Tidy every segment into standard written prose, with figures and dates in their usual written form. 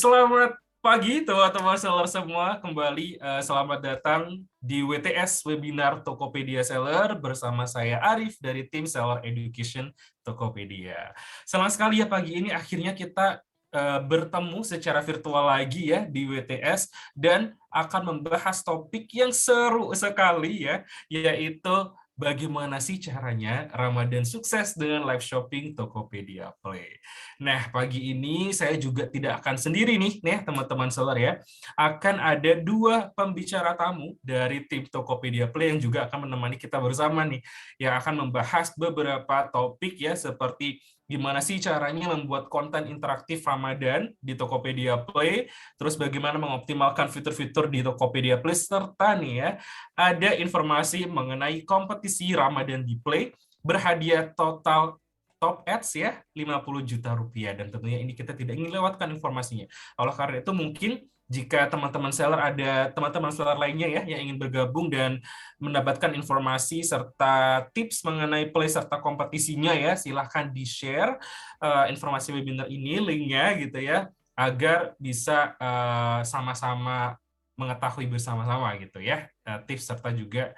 Selamat pagi teman-teman seller semua, kembali selamat datang di WTS Webinar Tokopedia Seller bersama saya Arif dari tim Seller Education Tokopedia. Senang sekali ya pagi ini akhirnya kita bertemu secara virtual lagi ya di WTS dan akan membahas topik yang seru sekali ya, yaitu bagaimana sih caranya Ramadan sukses dengan live shopping Tokopedia Play. Nah, pagi ini saya juga tidak akan sendiri nih teman-teman seller ya. Akan ada dua pembicara tamu dari tim Tokopedia Play yang juga akan menemani kita bersama nih, yang akan membahas beberapa topik ya, seperti gimana sih caranya membuat konten interaktif Ramadan di Tokopedia Play, terus bagaimana mengoptimalkan fitur-fitur di Tokopedia Play, serta nih ya, ada informasi mengenai kompetisi Ramadan di Play, berhadiah total top ads ya, 50 juta rupiah. Dan tentunya ini kita tidak ingin lewatkan informasinya. Oleh karena itu mungkin jika teman-teman seller lainnya ya yang ingin bergabung dan mendapatkan informasi serta tips mengenai play serta kompetisinya ya, silahkan di-share informasi webinar ini, linknya gitu ya, agar bisa sama-sama mengetahui bersama-sama gitu ya, tips serta juga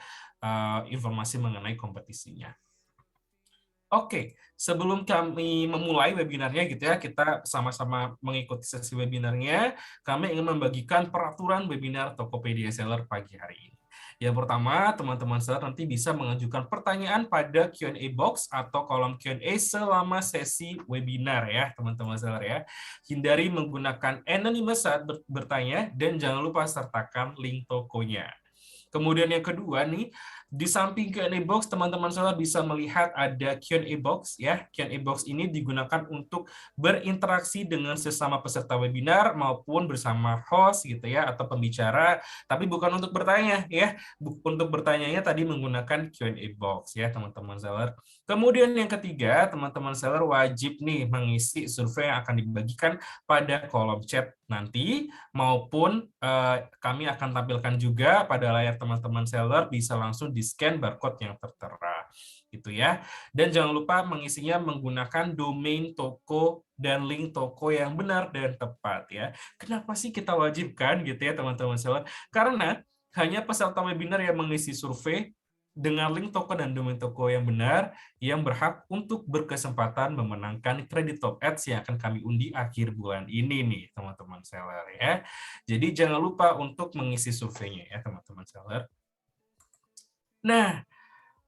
informasi mengenai kompetisinya. Oke, sebelum kami memulai webinarnya gitu ya, kita sama-sama mengikuti sesi webinarnya, kami ingin membagikan peraturan webinar Tokopedia Seller pagi hari ini. Yang pertama, teman-teman seller nanti bisa mengajukan pertanyaan pada Q&A box atau kolom Q&A selama sesi webinar ya, teman-teman seller ya. Hindari menggunakan anonymous saat bertanya dan jangan lupa sertakan link tokonya. Kemudian yang kedua nih, di samping Q&A box, teman-teman seller bisa melihat ada Q&A box ya. Q&A box ini digunakan untuk berinteraksi dengan sesama peserta webinar maupun bersama host gitu ya, atau pembicara, tapi bukan untuk bertanya ya. Untuk bertanyanya tadi menggunakan Q&A box ya, teman-teman seller. Kemudian yang ketiga, teman-teman seller wajib nih mengisi survei yang akan dibagikan pada kolom chat nanti, maupun kami akan tampilkan juga pada layar teman-teman seller, bisa langsung di-scan barcode yang tertera gitu ya. Dan jangan lupa mengisinya menggunakan domain toko dan link toko yang benar dan tepat ya. Kenapa sih kita wajibkan gitu ya teman-teman seller? Karena hanya peserta webinar yang mengisi survei dengan link toko dan domain toko yang benar yang berhak untuk berkesempatan memenangkan kredit top ads yang akan kami undi akhir bulan ini nih teman-teman seller ya. Jadi jangan lupa untuk mengisi surveinya ya teman-teman seller. Nah,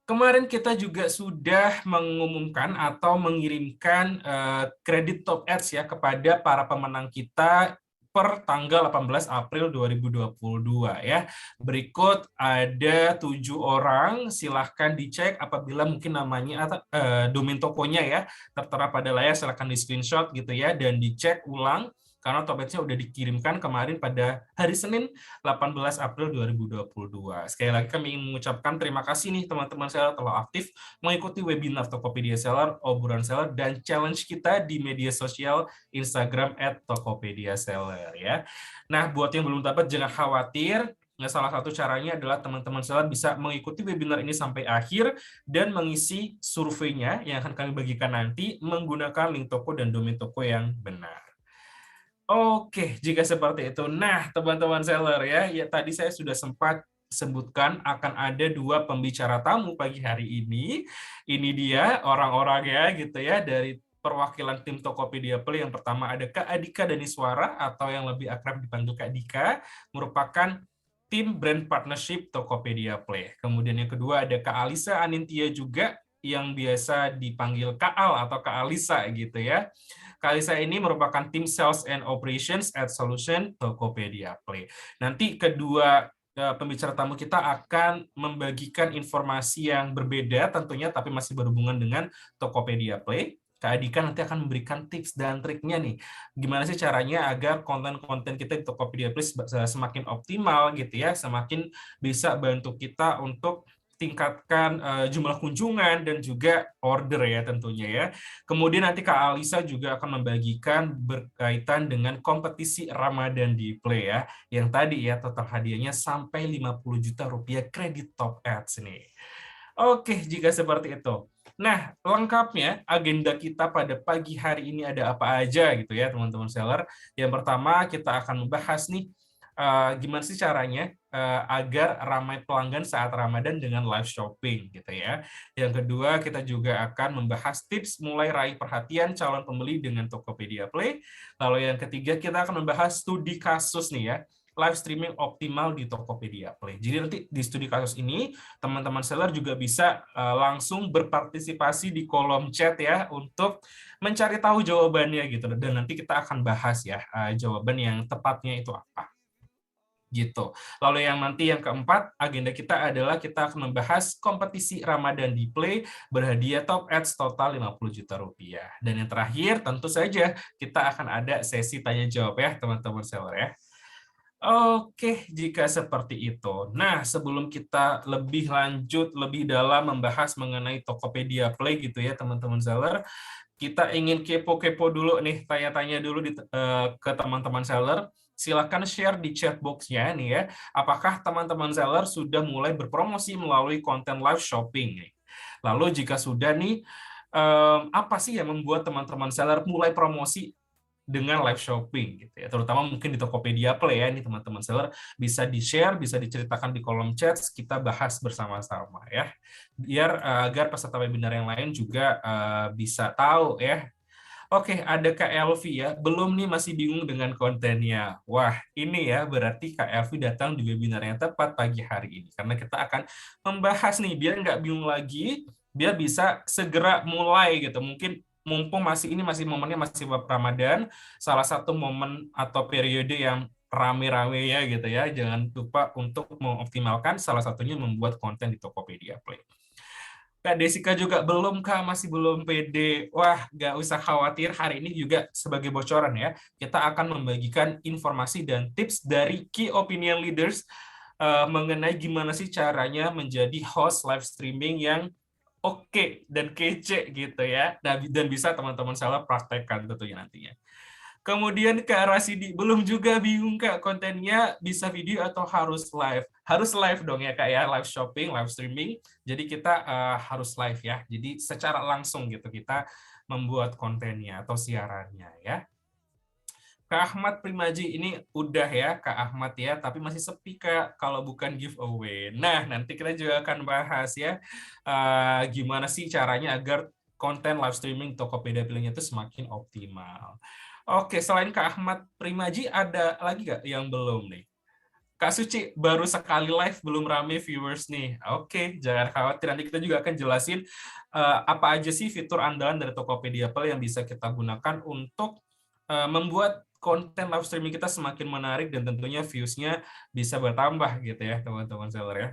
kemarin kita juga sudah mengumumkan atau mengirimkan kredit top ads ya kepada para pemenang kita per tanggal 18 April 2022 ya. Berikut ada 7 orang, silahkan dicek apabila mungkin namanya atau domain tokonya ya tertera pada layar, silahkan di screenshot gitu ya dan dicek ulang karena top ads-nya udah dikirimkan kemarin pada hari Senin 18 April 2022. Sekali lagi kami ingin mengucapkan terima kasih nih teman-teman seller telah aktif mengikuti webinar Tokopedia Seller, obrolan seller, dan challenge kita di media sosial Instagram @tokopedia_seller ya. Nah, buat yang belum dapat jangan khawatir. Nah, salah satu caranya adalah teman-teman seller bisa mengikuti webinar ini sampai akhir dan mengisi surveinya yang akan kami bagikan nanti menggunakan link toko dan domain toko yang benar. Oke, jika seperti itu. Nah, teman-teman seller ya tadi saya sudah sempat sebutkan akan ada dua pembicara tamu pagi hari ini. Ini dia orang-orangnya gitu ya dari perwakilan tim Tokopedia Play. Yang pertama ada Kak Adika Daniswara atau yang lebih akrab dipanggil Kak Dika, merupakan tim brand partnership Tokopedia Play. Kemudian yang kedua ada Kak Alisa Anintia juga yang biasa dipanggil Kak Al atau Kak Alisa gitu ya. Kalisa ini merupakan tim Sales and Operations at Solution Tokopedia Play. Nanti kedua pembicara tamu kita akan membagikan informasi yang berbeda tentunya, tapi masih berhubungan dengan Tokopedia Play. Kak Adika nanti akan memberikan tips dan triknya nih. Gimana sih caranya agar konten-konten kita di Tokopedia Play semakin optimal gitu ya, semakin bisa bantu kita untuk tingkatkan jumlah kunjungan dan juga order ya tentunya ya. Kemudian nanti Kak Alisa juga akan membagikan berkaitan dengan kompetisi Ramadan di Play ya, yang tadi ya total hadiahnya sampai 50 juta rupiah kredit top ads nih. Oke, jika seperti itu. Nah, lengkapnya agenda kita pada pagi hari ini ada apa aja gitu ya, teman-teman seller. Yang pertama kita akan membahas nih gimana sih caranya agar ramai pelanggan saat Ramadan dengan live shopping gitu ya. Yang kedua, kita juga akan membahas tips mulai raih perhatian calon pembeli dengan Tokopedia Play. Lalu yang ketiga, kita akan membahas studi kasus nih ya, live streaming optimal di Tokopedia Play. Jadi nanti di studi kasus ini teman-teman seller juga bisa langsung berpartisipasi di kolom chat ya untuk mencari tahu jawabannya gitu, dan nanti kita akan bahas ya jawaban yang tepatnya itu apa gitu. Lalu yang keempat agenda kita adalah kita akan membahas kompetisi Ramadan di Play berhadiah top ads total 50 juta rupiah. Dan yang terakhir tentu saja kita akan ada sesi tanya jawab ya teman-teman seller ya. Oke, jika seperti itu. Nah, sebelum kita lebih lanjut, lebih dalam membahas mengenai Tokopedia Play gitu ya, teman-teman seller, kita ingin kepo-kepo dulu nih, tanya-tanya dulu ke teman-teman seller. Silakan share di chat box-nya nih ya. Apakah teman-teman seller sudah mulai berpromosi melalui konten live shopping nih? Lalu jika sudah nih, apa sih yang membuat teman-teman seller mulai promosi dengan live shopping gitu ya, terutama mungkin di Tokopedia Play ya, ini teman-teman seller bisa di-share, bisa diceritakan di kolom chat, kita bahas bersama-sama ya, biar agar peserta webinar yang lain juga bisa tahu ya. Oke, ada Kak Elvi ya, belum nih masih bingung dengan kontennya. Wah, ini ya berarti Kak Elvi datang di webinar yang tepat pagi hari ini, karena kita akan membahas nih, biar nggak bingung lagi, biar bisa segera mulai gitu. Mungkin mumpung masih momennya masih Ramadan, salah satu momen atau periode yang rame-rame ya gitu ya, jangan lupa untuk mengoptimalkan salah satunya membuat konten di Tokopedia Play. Kak Desika juga belum, Kak, masih belum pede. Wah, nggak usah khawatir, hari ini juga sebagai bocoran ya, kita akan membagikan informasi dan tips dari key opinion leaders mengenai gimana sih caranya menjadi host live streaming yang oke dan kece gitu ya. Dan bisa teman-teman salah praktekkan tentunya nantinya. Kemudian Kak Rasidi, belum juga bingung Kak, kontennya bisa video atau harus live? Harus live dong ya Kak ya, live shopping, live streaming. Jadi kita harus live ya. Jadi secara langsung gitu kita membuat kontennya atau siarannya ya. Kak Ahmad Primaji, ini udah ya Kak Ahmad ya, tapi masih sepi Kak kalau bukan giveaway. Nah, nanti kita juga akan bahas ya gimana sih caranya agar konten live streaming Tokopedia Play itu semakin optimal. Oke, selain Kak Ahmad Primaji, ada lagi nggak yang belum nih? Kak Suci, baru sekali live, belum rame viewers nih. Oke, jangan khawatir, nanti kita juga akan jelasin apa aja sih fitur andalan dari Tokopedia Play yang bisa kita gunakan untuk membuat konten live streaming kita semakin menarik dan tentunya views-nya bisa bertambah gitu ya, teman-teman seller ya.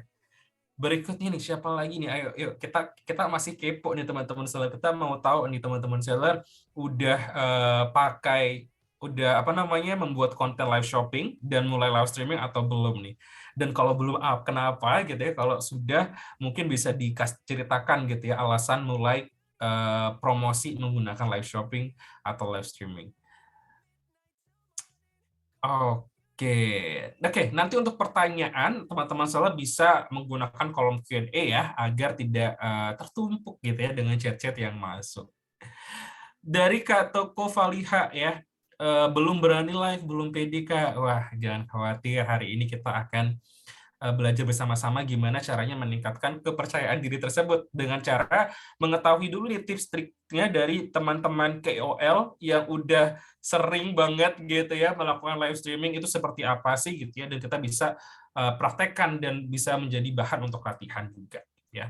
Berikutnya nih, siapa lagi nih? Ayo, yuk kita masih kepo nih teman-teman seller. Kita mau tahu nih teman-teman seller udah udah apa namanya membuat konten live shopping dan mulai live streaming atau belum nih? Dan kalau belum, kenapa gitu ya? Kalau sudah, mungkin bisa diceritakan gitu ya alasan mulai promosi menggunakan live shopping atau live streaming. Oke, oke. Nanti untuk pertanyaan teman-teman seller bisa menggunakan kolom Q&A ya, agar tidak tertumpuk gitu ya dengan chat-chat yang masuk. Dari Kak Toko Faliha ya, belum berani live, belum pede Kak. Wah, jangan khawatir, hari ini kita akan belajar bersama-sama gimana caranya meningkatkan kepercayaan diri tersebut dengan cara mengetahui dulu nih tips triknya dari teman-teman KOL yang udah sering banget gitu ya melakukan live streaming itu seperti apa sih gitu ya, dan kita bisa praktekkan dan bisa menjadi bahan untuk latihan juga ya.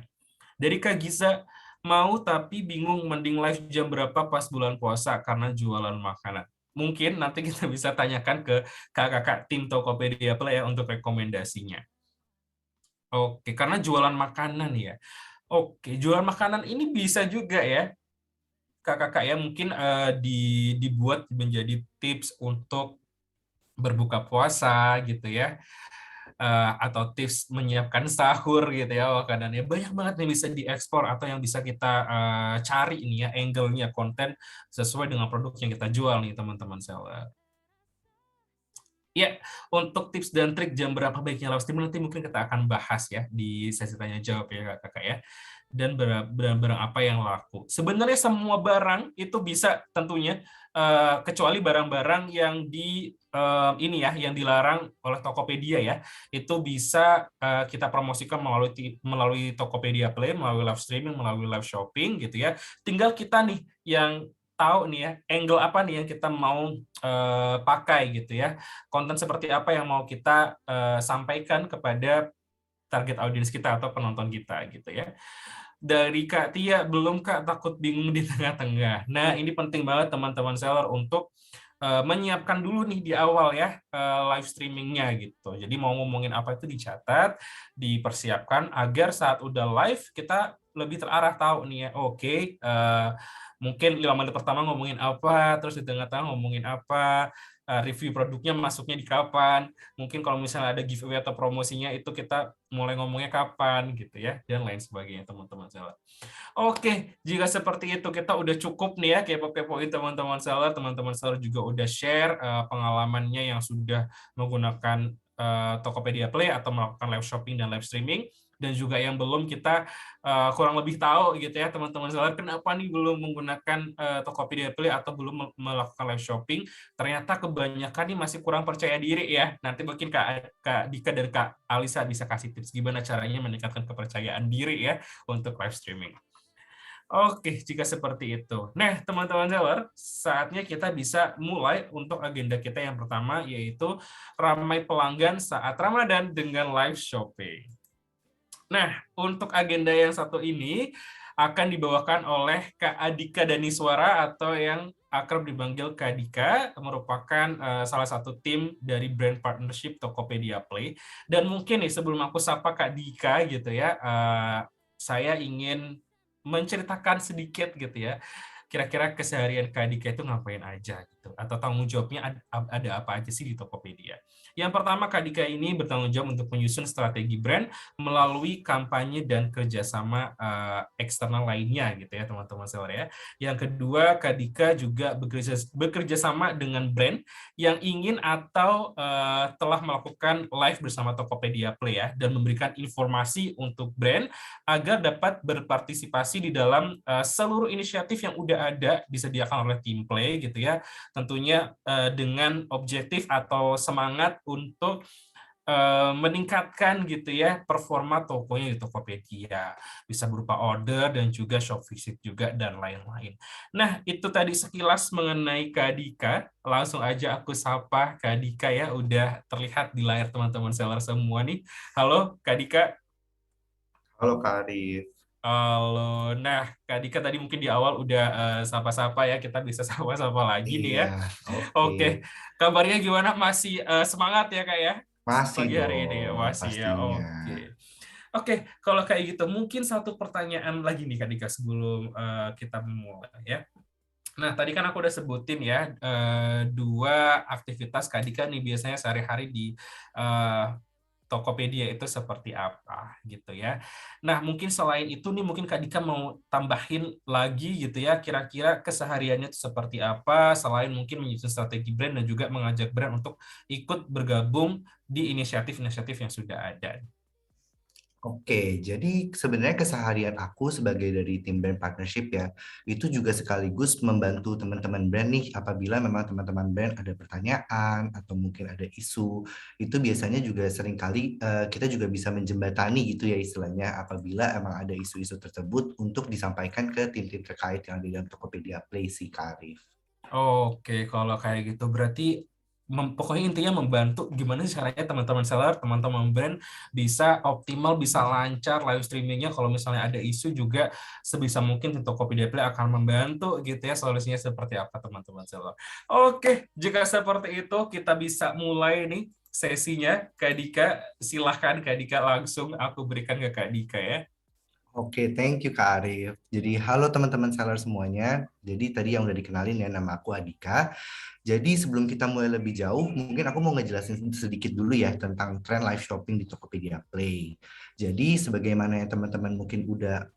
Dari Kak Giza, mau tapi bingung mending live jam berapa pas bulan puasa karena jualan makanan. Mungkin nanti kita bisa tanyakan ke kakak-kakak tim Tokopedia Play ya untuk rekomendasinya. Oke, karena jualan makanan ya. Oke, jualan makanan ini bisa juga ya, kakak-kakak ya, mungkin dibuat menjadi tips untuk berbuka puasa gitu ya, atau tips menyiapkan sahur gitu ya, makanannya banyak banget yang bisa diekspor atau yang bisa kita cari ini ya, angle-nya konten sesuai dengan produk yang kita jual nih teman-teman seller. Ya, untuk tips dan trik jam berapa baiknya live streaming nanti mungkin kita akan bahas ya di sesi tanya jawab ya Kakak ya. Dan barang-barang apa yang laku. Sebenarnya semua barang itu bisa tentunya kecuali barang-barang yang ini ya yang dilarang oleh Tokopedia ya. Itu bisa kita promosikan melalui Tokopedia Play, melalui live streaming, melalui live shopping gitu ya. Tinggal kita nih yang tahu nih ya angle apa nih yang kita mau pakai gitu ya, konten seperti apa yang mau kita sampaikan kepada target audiens kita atau penonton kita gitu ya. Dari Kak Tia, belum Kak, takut bingung di tengah-tengah. Nah, ini penting banget teman-teman seller untuk menyiapkan dulu nih di awal ya live streamingnya gitu. Jadi mau ngomongin apa itu dicatat, dipersiapkan agar saat udah live kita lebih terarah tahu nih ya. Oke, mungkin 5 menit pertama ngomongin apa, terus di tengah-tengah ngomongin apa, review produknya masuknya di kapan, mungkin kalau misalnya ada giveaway atau promosinya itu kita mulai ngomongnya kapan gitu ya, dan lain sebagainya teman-teman seller. Oke, jika seperti itu kita udah cukup nih ya kepo-kepoin teman-teman seller juga udah share pengalamannya yang sudah menggunakan Tokopedia Play atau melakukan live shopping dan live streaming, dan juga yang belum kita kurang lebih tahu gitu ya teman-teman seller kenapa nih belum menggunakan Tokopedia Play atau belum melakukan live shopping. Ternyata kebanyakan nih masih kurang percaya diri ya. Nanti mungkin Kak Dika dan Kak Alisa bisa kasih tips gimana caranya meningkatkan kepercayaan diri ya untuk live streaming. Oke, jika seperti itu. Nah, teman-teman seller, saatnya kita bisa mulai untuk agenda kita yang pertama, yaitu ramai pelanggan saat Ramadan dengan live shopping. Nah, untuk agenda yang satu ini akan dibawakan oleh Kak Adika Daniswara atau yang akrab dipanggil Kak Dika, merupakan salah satu tim dari brand partnership Tokopedia Play. Dan mungkin nih sebelum aku sapa Kak Dika gitu ya, saya ingin menceritakan sedikit gitu ya, kira-kira keseharian Kak Dika itu ngapain aja gitu, atau tanggung jawabnya ada apa aja sih di Tokopedia. Yang pertama, Kak Dika ini bertanggung jawab untuk menyusun strategi brand melalui kampanye dan kerjasama eksternal lainnya gitu ya teman-teman seller ya. Yang kedua, Kak Dika juga bekerja sama dengan brand yang ingin atau telah melakukan live bersama Tokopedia Play ya, dan memberikan informasi untuk brand agar dapat berpartisipasi di dalam seluruh inisiatif yang udah ada disediakan oleh tim Play gitu ya, tentunya dengan objektif atau semangat untuk meningkatkan gitu ya performa tokonya di Tokopedia, bisa berupa order dan juga shop visit juga dan lain-lain. Nah, itu tadi sekilas mengenai Kak Dika. Langsung aja aku sapa Kak Dika ya, udah terlihat di layar teman-teman seller semua nih. Halo Kak Dika. Halo Kak Arif. Halo. Nah, Kak Dika tadi mungkin di awal udah sapa-sapa ya, kita bisa sapa-sapa lagi nih Iya, ya. oke. Oke, kabarnya gimana? Masih semangat ya Kak ya? Masih Pagi hari ini ya, dong masih ya. pastinya. Oke. Oke, kalau kayak gitu mungkin satu pertanyaan lagi nih Kak Dika sebelum kita mulai ya. Nah, tadi kan aku udah sebutin ya dua aktivitas Kak Dika nih biasanya sehari-hari di eh, Tokopedia itu seperti apa gitu ya. Nah, mungkin selain itu nih mungkin Kak Dika mau tambahin lagi gitu ya, kira-kira kesehariannya itu seperti apa selain mungkin menyusun strategi brand dan juga mengajak brand untuk ikut bergabung di inisiatif-inisiatif yang sudah ada. Oke, jadi sebenarnya keseharian aku sebagai dari tim brand partnership ya, itu juga sekaligus membantu teman-teman brand nih apabila memang teman-teman brand ada pertanyaan atau mungkin ada isu, itu biasanya juga seringkali kita juga bisa menjembatani gitu ya istilahnya apabila emang ada isu-isu tersebut untuk disampaikan ke tim-tim terkait yang ada di dalam Tokopedia Play sih Kak Arif. Oke, kalau kayak gitu berarti pokoknya intinya membantu gimana sih caranya teman-teman seller, teman-teman brand bisa optimal, bisa lancar live streamingnya. Kalau misalnya ada isu juga sebisa mungkin di Tokopedia Play akan membantu gitu ya solusinya seperti apa teman-teman seller. Oke, jika seperti itu kita bisa mulai nih sesinya. Kak Dika, silahkan Kak Dika langsung aku berikan ke Kak Dika ya. Oke, thank you Kak Arif. Jadi halo teman-teman seller semuanya. Jadi tadi yang udah dikenalin ya nama aku Adika. Jadi sebelum kita mulai lebih jauh, mungkin aku mau ngejelasin sedikit dulu ya tentang tren live shopping di Tokopedia Play. Jadi sebagaimana yang teman-teman mungkin udah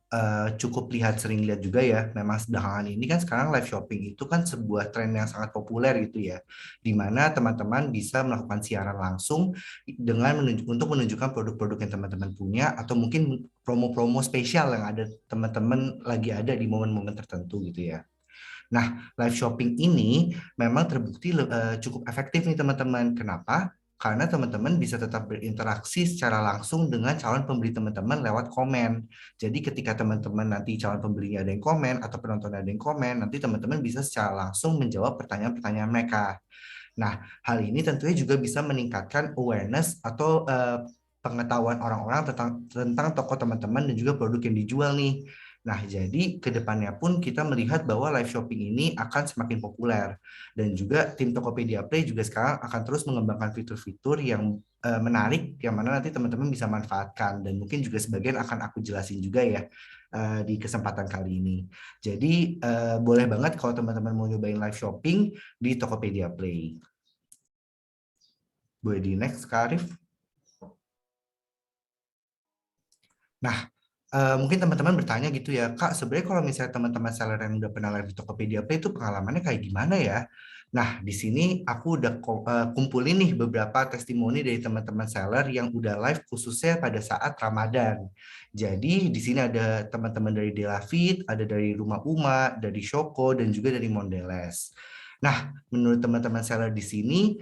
cukup sering lihat juga ya, memang belakangan ini kan sekarang live shopping itu kan sebuah tren yang sangat populer gitu ya, di mana teman-teman bisa melakukan siaran langsung dengan untuk menunjukkan produk-produk yang teman-teman punya atau mungkin promo-promo spesial yang ada teman-teman lagi ada di momen-momen tertentu gitu ya. Nah, live shopping ini memang terbukti cukup efektif nih teman-teman. Kenapa? Karena teman-teman bisa tetap berinteraksi secara langsung dengan calon pembeli teman-teman lewat komen. Jadi ketika teman-teman nanti calon pembelinya ada yang komen atau penontonnya ada yang komen, nanti teman-teman bisa secara langsung menjawab pertanyaan-pertanyaan mereka. Nah, hal ini tentunya juga bisa meningkatkan awareness atau pengetahuan orang-orang tentang toko teman-teman dan juga produk yang dijual nih. Nah, jadi ke depannya pun kita melihat bahwa live shopping ini akan semakin populer. Dan juga tim Tokopedia Play juga sekarang akan terus mengembangkan fitur-fitur yang menarik, yang mana nanti teman-teman bisa manfaatkan. Dan mungkin juga sebagian akan aku jelasin juga ya di kesempatan kali ini. Jadi boleh banget kalau teman-teman mau nyobain live shopping di Tokopedia Play. Boleh di next, Kak Arif. Nah, mungkin teman-teman bertanya gitu ya, Kak, sebenarnya kalau misalnya teman-teman seller yang udah pernah live di Tokopedia Play itu pengalamannya kayak gimana ya? Nah, di sini aku udah kumpulin nih beberapa testimoni dari teman-teman seller yang udah live khususnya pada saat Ramadan. Jadi di sini ada teman-teman dari Delavit, ada dari Rumah Uma, dari Shoko, dan juga dari Mondelez. Nah, menurut teman-teman seller di sini,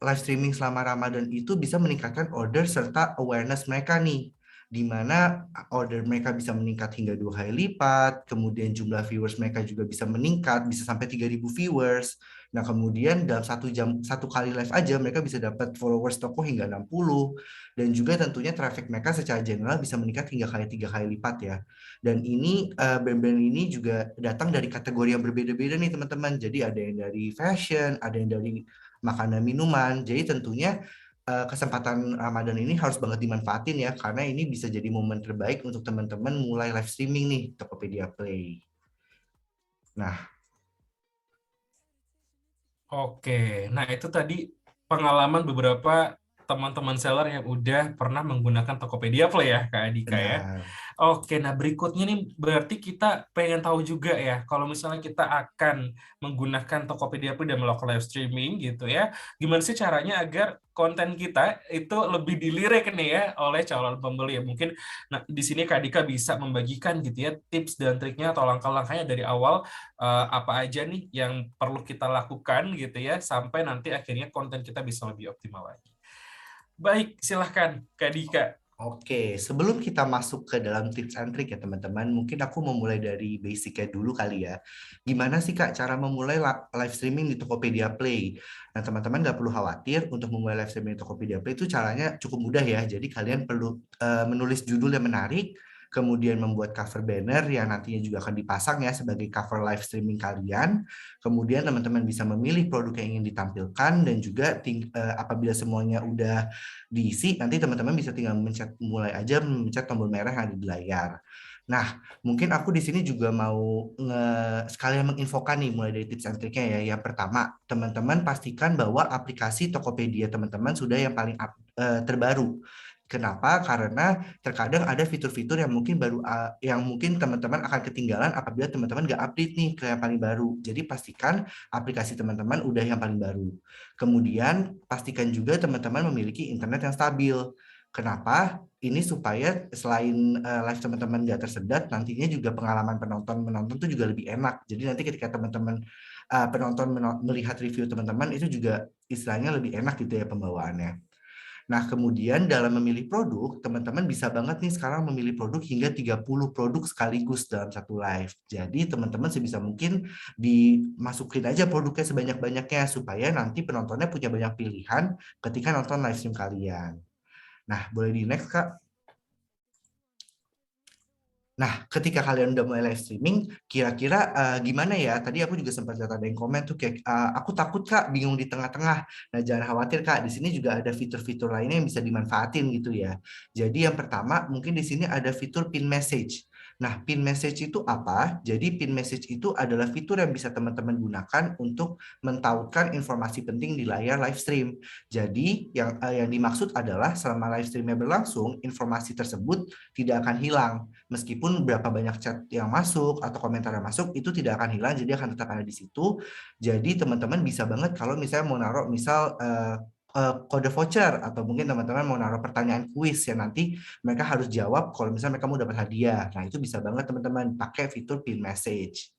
live streaming selama Ramadan itu bisa meningkatkan order serta awareness mereka nih, di mana order mereka bisa meningkat hingga 2 kali lipat, kemudian jumlah viewers mereka juga bisa meningkat, bisa sampai 3.000 viewers. Nah, kemudian dalam 1 jam, 1 kali live aja mereka bisa dapat followers toko hingga 60, dan juga tentunya traffic mereka secara general bisa meningkat hingga 3 kali lipat ya. Dan ini brand-brand ini juga datang dari kategori yang berbeda-beda nih teman-teman. Jadi ada yang dari fashion, ada yang dari makanan minuman. Jadi tentunya kesempatan Ramadan ini harus banget dimanfaatin ya, karena ini bisa jadi momen terbaik untuk teman-teman mulai live streaming nih Tokopedia Play. Nah, Oke, nah itu tadi pengalaman beberapa teman-teman seller yang udah pernah menggunakan Tokopedia Play ya, Kak Adika ya. benar. Oke, nah berikutnya nih berarti kita pengen tahu juga ya, kalau misalnya kita akan menggunakan Tokopedia Play dan melakukan live streaming gitu ya, gimana sih caranya agar konten kita itu lebih dilirik nih ya oleh calon pembeli ya. Mungkin nah, di sini Kak Dika bisa membagikan gitu ya tips dan triknya atau langkah-langkahnya dari awal apa aja nih yang perlu kita lakukan gitu ya sampai nanti akhirnya konten kita bisa lebih optimal lagi. Baik, silahkan Kak Dika. Oke, sebelum kita masuk ke dalam tips and trick ya teman-teman, mungkin aku memulai dari basicnya dulu kali ya. Gimana sih Kak cara memulai live streaming di Tokopedia Play? Nah teman-teman nggak perlu khawatir untuk memulai live streaming di Tokopedia Play itu caranya cukup mudah ya. Jadi kalian perlu menulis judul yang menarik, kemudian membuat cover banner yang nantinya juga akan dipasang ya sebagai cover live streaming kalian. Kemudian teman-teman bisa memilih produk yang ingin ditampilkan dan juga apabila semuanya udah diisi, nanti teman-teman bisa tinggal mencet tombol merah yang ada di layar. Nah, mungkin aku di sini juga mau sekalian menginfokan nih mulai dari tips and triknya ya. Yang pertama, teman-teman pastikan bahwa aplikasi Tokopedia teman-teman sudah yang paling terbaru. Kenapa? Karena terkadang ada fitur-fitur yang mungkin yang mungkin teman-teman akan ketinggalan apabila teman-teman nggak update nih ke yang paling baru. Jadi pastikan aplikasi teman-teman udah yang paling baru. Kemudian pastikan juga teman-teman memiliki internet yang stabil. Kenapa? Ini supaya selain live teman-teman nggak tersedat, nantinya juga pengalaman penonton tuh juga lebih enak. Jadi nanti ketika teman-teman penonton melihat review teman-teman itu juga istilahnya lebih enak gitu ya pembawaannya. Nah, kemudian dalam memilih produk, teman-teman bisa banget nih sekarang memilih produk hingga 30 produk sekaligus dalam satu live. Jadi teman-teman sebisa mungkin dimasukin aja produknya sebanyak-banyaknya supaya nanti penontonnya punya banyak pilihan ketika nonton live stream kalian. Nah, boleh di next, Kak. Nah, ketika kalian udah mulai live streaming, kira-kira gimana ya? Tadi aku juga sempat lihat ada yang komen tuh kayak, aku takut Kak, bingung di tengah-tengah. Nah, jangan khawatir Kak, di sini juga ada fitur-fitur lainnya yang bisa dimanfaatin gitu ya. Jadi yang pertama, mungkin di sini ada fitur pin message. Nah, pin message itu apa? Jadi pin message itu adalah fitur yang bisa teman-teman gunakan untuk mentautkan informasi penting di layar live stream. Jadi yang dimaksud adalah selama live streamnya berlangsung, informasi tersebut tidak akan hilang. Meskipun berapa banyak chat yang masuk atau komentar yang masuk, itu tidak akan hilang, jadi akan tetap ada di situ. Jadi teman-teman bisa banget kalau misalnya mau naruh kode voucher atau mungkin teman-teman mau naruh pertanyaan kuis yang nanti mereka harus jawab kalau misalnya mereka mau dapat hadiah. Nah, itu bisa banget teman-teman pakai fitur pin message.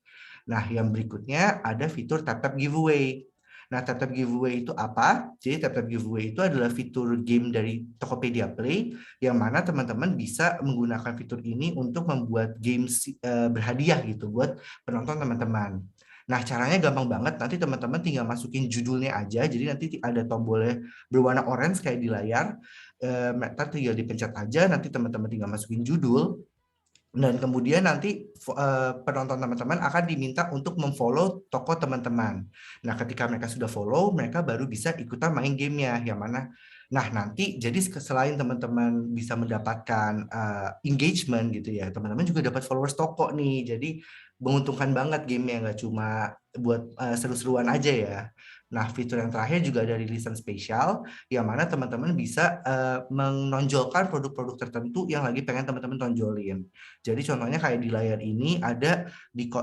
Nah, yang berikutnya ada fitur tap-tap giveaway. Nah, tap-tap giveaway itu apa? Jadi tap-tap giveaway itu adalah fitur game dari Tokopedia Play yang mana teman-teman bisa menggunakan fitur ini untuk membuat games berhadiah gitu buat penonton teman-teman. Nah, caranya gampang banget. Nanti teman-teman tinggal masukin judulnya aja. Jadi nanti ada tombolnya berwarna orange kayak di layar. Ntar tinggal dipencet aja. Nanti teman-teman tinggal masukin judul. Dan kemudian nanti penonton teman-teman akan diminta untuk memfollow toko teman-teman. Nah, ketika mereka sudah follow, mereka baru bisa ikutan main gamenya. Yang mana, nah nanti jadi selain teman-teman bisa mendapatkan engagement gitu ya, teman-teman juga dapat followers toko nih. Jadi menguntungkan banget gamenya, nggak cuma buat seru-seruan aja ya. Nah, fitur yang terakhir juga ada rilisan spesial, yang mana teman-teman bisa menonjolkan produk-produk tertentu yang lagi pengen teman-teman tonjolin. Jadi contohnya kayak di layar ini ada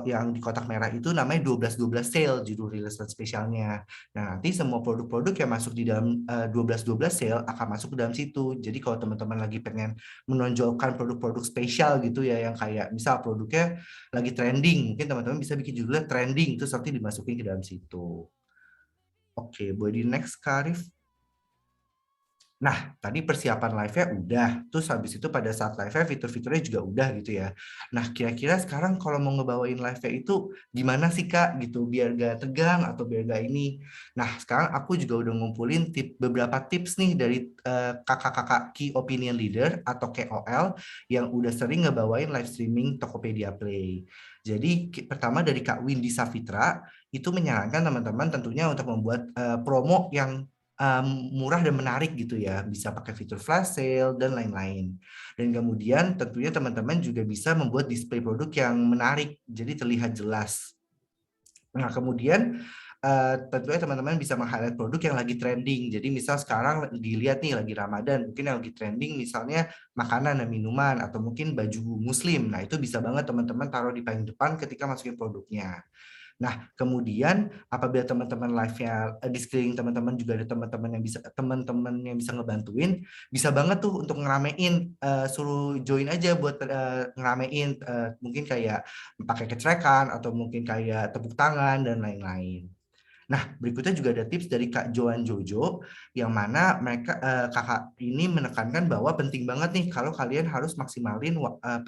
yang di kotak merah itu namanya 12-12 sale, judul rilisan spesialnya. Nah, nanti semua produk-produk yang masuk di dalam 12-12 sale akan masuk ke dalam situ. Jadi kalau teman-teman lagi pengen menonjolkan produk-produk spesial gitu ya, yang kayak misal produknya lagi trending, mungkin teman-teman bisa bikin judulnya trending, terus nanti dimasukin ke dalam situ. Oke, boleh di next, Karif. Nah, tadi persiapan live-nya udah. Terus habis itu pada saat live-nya fitur-fiturnya juga udah gitu ya. Nah, kira-kira sekarang kalau mau ngebawain live-nya itu gimana sih, Kak? Gitu, biar gak tegang atau biar gak ini. Nah, sekarang aku juga udah ngumpulin beberapa tips nih dari kakak-kakak Key Opinion Leader atau KOL yang udah sering ngebawain live streaming Tokopedia Play. Jadi, pertama dari Kak Windy Safitra, itu menyarankan teman-teman tentunya untuk membuat promo yang murah dan menarik gitu ya, bisa pakai fitur flash sale dan lain-lain. Dan kemudian tentunya teman-teman juga bisa membuat display produk yang menarik, jadi terlihat jelas. Nah, kemudian tentunya teman-teman bisa meng-highlight produk yang lagi trending. Jadi misal sekarang dilihat nih lagi Ramadan, mungkin yang lagi trending misalnya makanan dan minuman atau mungkin baju muslim. Nah, itu bisa banget teman-teman taruh di paling depan ketika masukin produknya. Nah, kemudian apabila teman-teman live-nya di sekeliling teman-teman juga ada teman-teman yang bisa ngebantuin, bisa banget tuh untuk ngeramein, suruh join aja buat ngeramein, mungkin kayak pakai kecrekan atau mungkin kayak tepuk tangan dan lain-lain. Nah, berikutnya juga ada tips dari Kak Joan Jojo, yang mana kakak ini menekankan bahwa penting banget nih kalau kalian harus maksimalin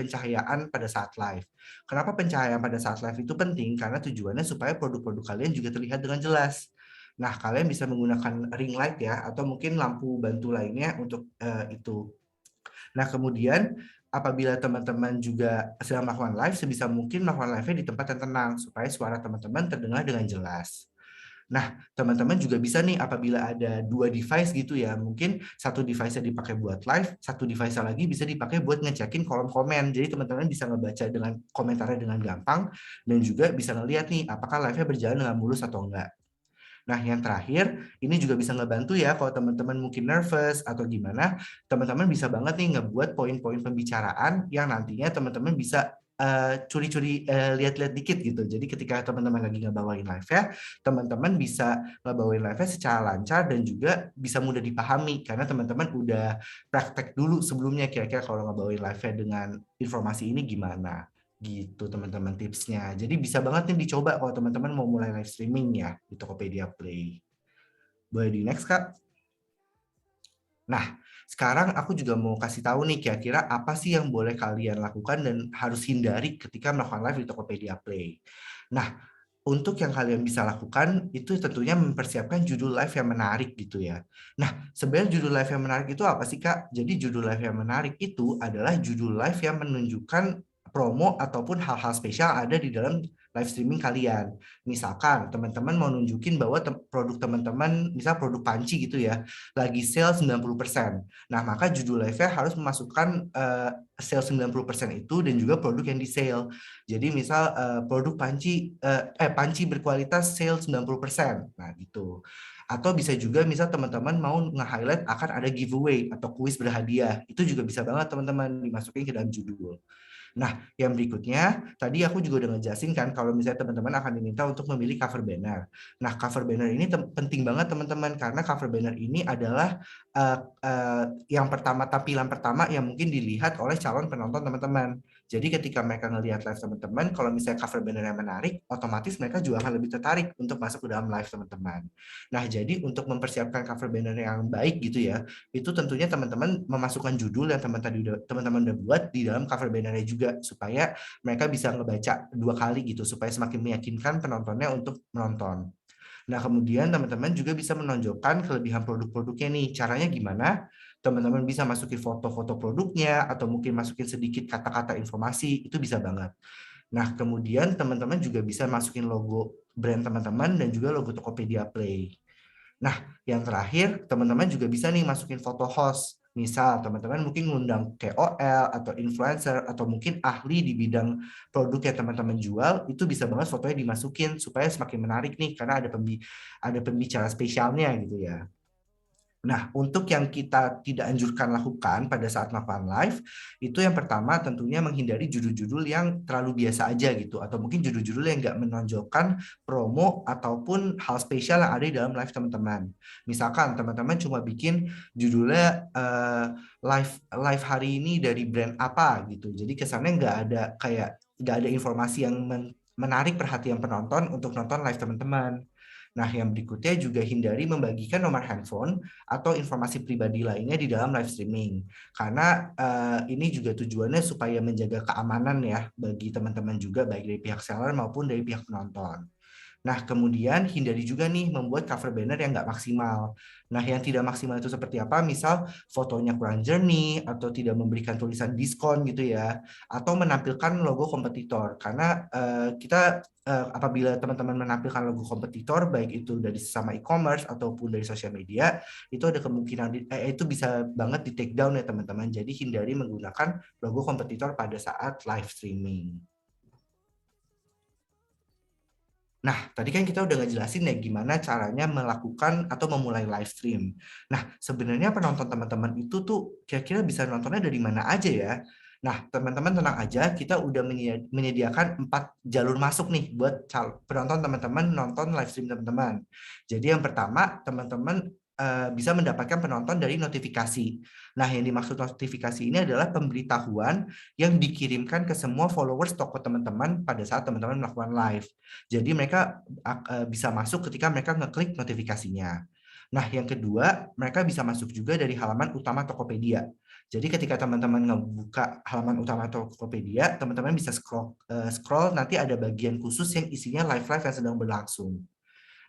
pencahayaan pada saat live. Kenapa pencahayaan pada saat live itu penting? Karena tujuannya supaya produk-produk kalian juga terlihat dengan jelas. Nah, kalian bisa menggunakan ring light ya, atau mungkin lampu bantu lainnya untuk itu. Nah, kemudian apabila teman-teman juga sedang melakukan live, sebisa mungkin melakukan live-nya di tempat yang tenang, supaya suara teman-teman terdengar dengan jelas. Nah, teman-teman juga bisa nih apabila ada 2 device gitu ya, mungkin satu device-nya dipakai buat live, satu device lagi bisa dipakai buat ngecekin kolom komen. Jadi teman-teman bisa ngebaca dengan komentarnya dengan gampang dan juga bisa ngeliat nih apakah live-nya berjalan dengan mulus atau enggak. Nah, yang terakhir, ini juga bisa ngebantu ya kalau teman-teman mungkin nervous atau gimana, teman-teman bisa banget nih ngebuat poin-poin pembicaraan yang nantinya teman-teman bisa curi-curi lihat-lihat dikit gitu. Jadi ketika teman-teman lagi ngebawain live-nya, teman-teman bisa ngebawain live-nya secara lancar dan juga bisa mudah dipahami karena teman-teman udah praktek dulu sebelumnya kira-kira kalau ngebawain live-nya dengan informasi ini gimana. Gitu teman-teman tipsnya. Jadi bisa banget nih dicoba kalau teman-teman mau mulai live streaming ya di Tokopedia Play. Boleh di next, Kak? Nah, sekarang aku juga mau kasih tahu nih kira-kira apa sih yang boleh kalian lakukan dan harus hindari ketika melakukan live di Tokopedia Play. Nah, untuk yang kalian bisa lakukan itu tentunya mempersiapkan judul live yang menarik gitu ya. Nah, sebenarnya judul live yang menarik itu apa sih, Kak? Jadi judul live yang menarik itu adalah judul live yang menunjukkan promo ataupun hal-hal spesial ada di dalam live streaming kalian. Misalkan teman-teman mau nunjukin bahwa produk teman-teman, misal produk panci gitu ya, lagi sale 90%. Nah, maka judul live-nya harus memasukkan sale 90% itu dan juga produk yang di sale. Jadi misal produk panci berkualitas sale 90%. Nah, gitu. Atau bisa juga misal teman-teman mau nge-highlight akan ada giveaway atau kuis berhadiah. Itu juga bisa banget teman-teman dimasukin ke dalam judul. Nah, yang berikutnya, tadi aku juga udah ngejelasin kan kalau misalnya teman-teman akan diminta untuk memilih cover banner. Nah, cover banner ini penting banget teman-teman karena cover banner ini adalah yang pertama, tampilan pertama yang mungkin dilihat oleh calon penonton teman-teman. Jadi ketika mereka ngelihat live teman-teman, kalau misalnya cover banner yang menarik, otomatis mereka juga akan lebih tertarik untuk masuk ke dalam live teman-teman. Nah, jadi untuk mempersiapkan cover banner yang baik gitu ya, itu tentunya teman-teman memasukkan judul yang teman-teman udah buat di dalam cover bannernya juga supaya mereka bisa ngebaca 2 kali gitu supaya semakin meyakinkan penontonnya untuk menonton. Nah, kemudian teman-teman juga bisa menonjolkan kelebihan produk-produknya nih. Caranya gimana? Teman-teman bisa masukin foto-foto produknya atau mungkin masukin sedikit kata-kata informasi, itu bisa banget. Nah, kemudian teman-teman juga bisa masukin logo brand teman-teman dan juga logo Tokopedia Play. Nah, yang terakhir, teman-teman juga bisa nih masukin foto host. Misal, teman-teman mungkin ngundang KOL atau influencer atau mungkin ahli di bidang produk yang teman-teman jual, itu bisa banget fotonya dimasukin supaya semakin menarik nih karena ada pembicara spesialnya gitu ya. Nah, untuk yang kita tidak anjurkan lakukan pada saat melakukan live, itu yang pertama tentunya menghindari judul-judul yang terlalu biasa aja gitu, atau mungkin judul-judul yang nggak menonjolkan promo ataupun hal spesial yang ada di dalam live teman-teman. Misalkan teman-teman cuma bikin judulnya live hari ini dari brand apa gitu, jadi kesannya nggak ada informasi yang menarik perhatian penonton untuk nonton live teman-teman. Nah, yang berikutnya juga hindari membagikan nomor handphone atau informasi pribadi lainnya di dalam live streaming. Karena ini juga tujuannya supaya menjaga keamanan ya bagi teman-teman juga baik dari pihak seller maupun dari pihak penonton. Nah, kemudian hindari juga nih membuat cover banner yang nggak maksimal. Nah, yang tidak maksimal itu seperti apa? Misal fotonya kurang jernih atau tidak memberikan tulisan diskon gitu ya, atau menampilkan logo kompetitor. Karena apabila teman-teman menampilkan logo kompetitor, baik itu dari sesama e-commerce ataupun dari sosial media, itu ada kemungkinan itu bisa banget di take down ya teman-teman. Jadi hindari menggunakan logo kompetitor pada saat live streaming. Nah, tadi kan kita udah ngejelasin ya gimana caranya melakukan atau memulai live stream. Nah, sebenarnya penonton teman-teman itu tuh kira-kira bisa nontonnya dari mana aja ya? Nah, teman-teman tenang aja, kita udah menyediakan 4 jalur masuk nih buat penonton teman-teman nonton live stream teman-teman. Jadi yang pertama, teman-teman bisa mendapatkan penonton dari notifikasi. Nah, yang dimaksud notifikasi ini adalah pemberitahuan yang dikirimkan ke semua followers toko teman-teman pada saat teman-teman melakukan live. Jadi mereka bisa masuk ketika mereka ngeklik notifikasinya. Nah, yang kedua, mereka bisa masuk juga dari halaman utama Tokopedia. Jadi ketika teman-teman ngebuka halaman utama Tokopedia, teman-teman bisa scroll nanti ada bagian khusus yang isinya live-live yang sedang berlangsung.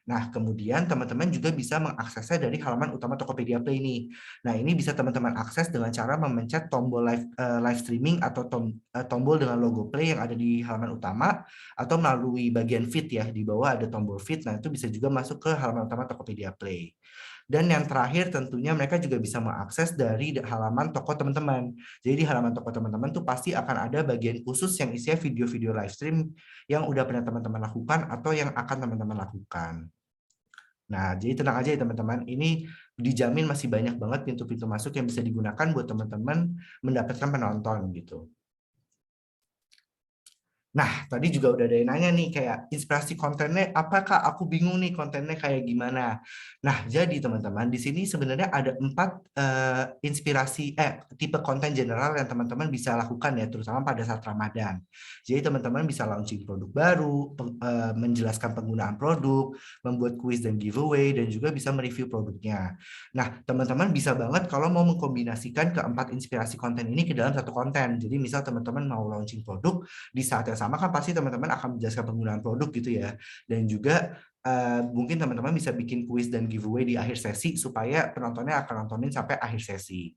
Nah, kemudian teman-teman juga bisa mengaksesnya dari halaman utama Tokopedia Play nih. Nah, ini bisa teman-teman akses dengan cara memencet tombol live streaming atau tombol dengan logo play yang ada di halaman utama atau melalui bagian feed ya, di bawah ada tombol feed. Nah, itu bisa juga masuk ke halaman utama Tokopedia Play. Dan yang terakhir tentunya mereka juga bisa mengakses dari halaman toko teman-teman. Jadi di halaman toko teman-teman tuh pasti akan ada bagian khusus yang isinya video-video live stream yang udah pernah teman-teman lakukan atau yang akan teman-teman lakukan. Nah, jadi tenang aja ya teman-teman, ini dijamin masih banyak banget pintu-pintu masuk yang bisa digunakan buat teman-teman mendapatkan penonton gitu. Nah, tadi juga udah ada yang nanya nih kayak inspirasi kontennya apakah aku bingung nih kontennya kayak gimana. Nah, jadi teman-teman di sini sebenarnya ada 4 tipe konten general yang teman-teman bisa lakukan ya terutama pada saat Ramadan. Jadi teman-teman bisa launching produk baru, menjelaskan penggunaan produk, membuat kuis dan giveaway dan juga bisa mereview produknya. Nah, teman-teman bisa banget kalau mau mengkombinasikan keempat inspirasi konten ini ke dalam satu konten. Jadi misal teman-teman mau launching produk di saat yang sama kan pasti teman-teman akan menjelaskan penggunaan produk gitu ya. Dan juga mungkin teman-teman bisa bikin kuis dan giveaway di akhir sesi supaya penontonnya akan nontonin sampai akhir sesi.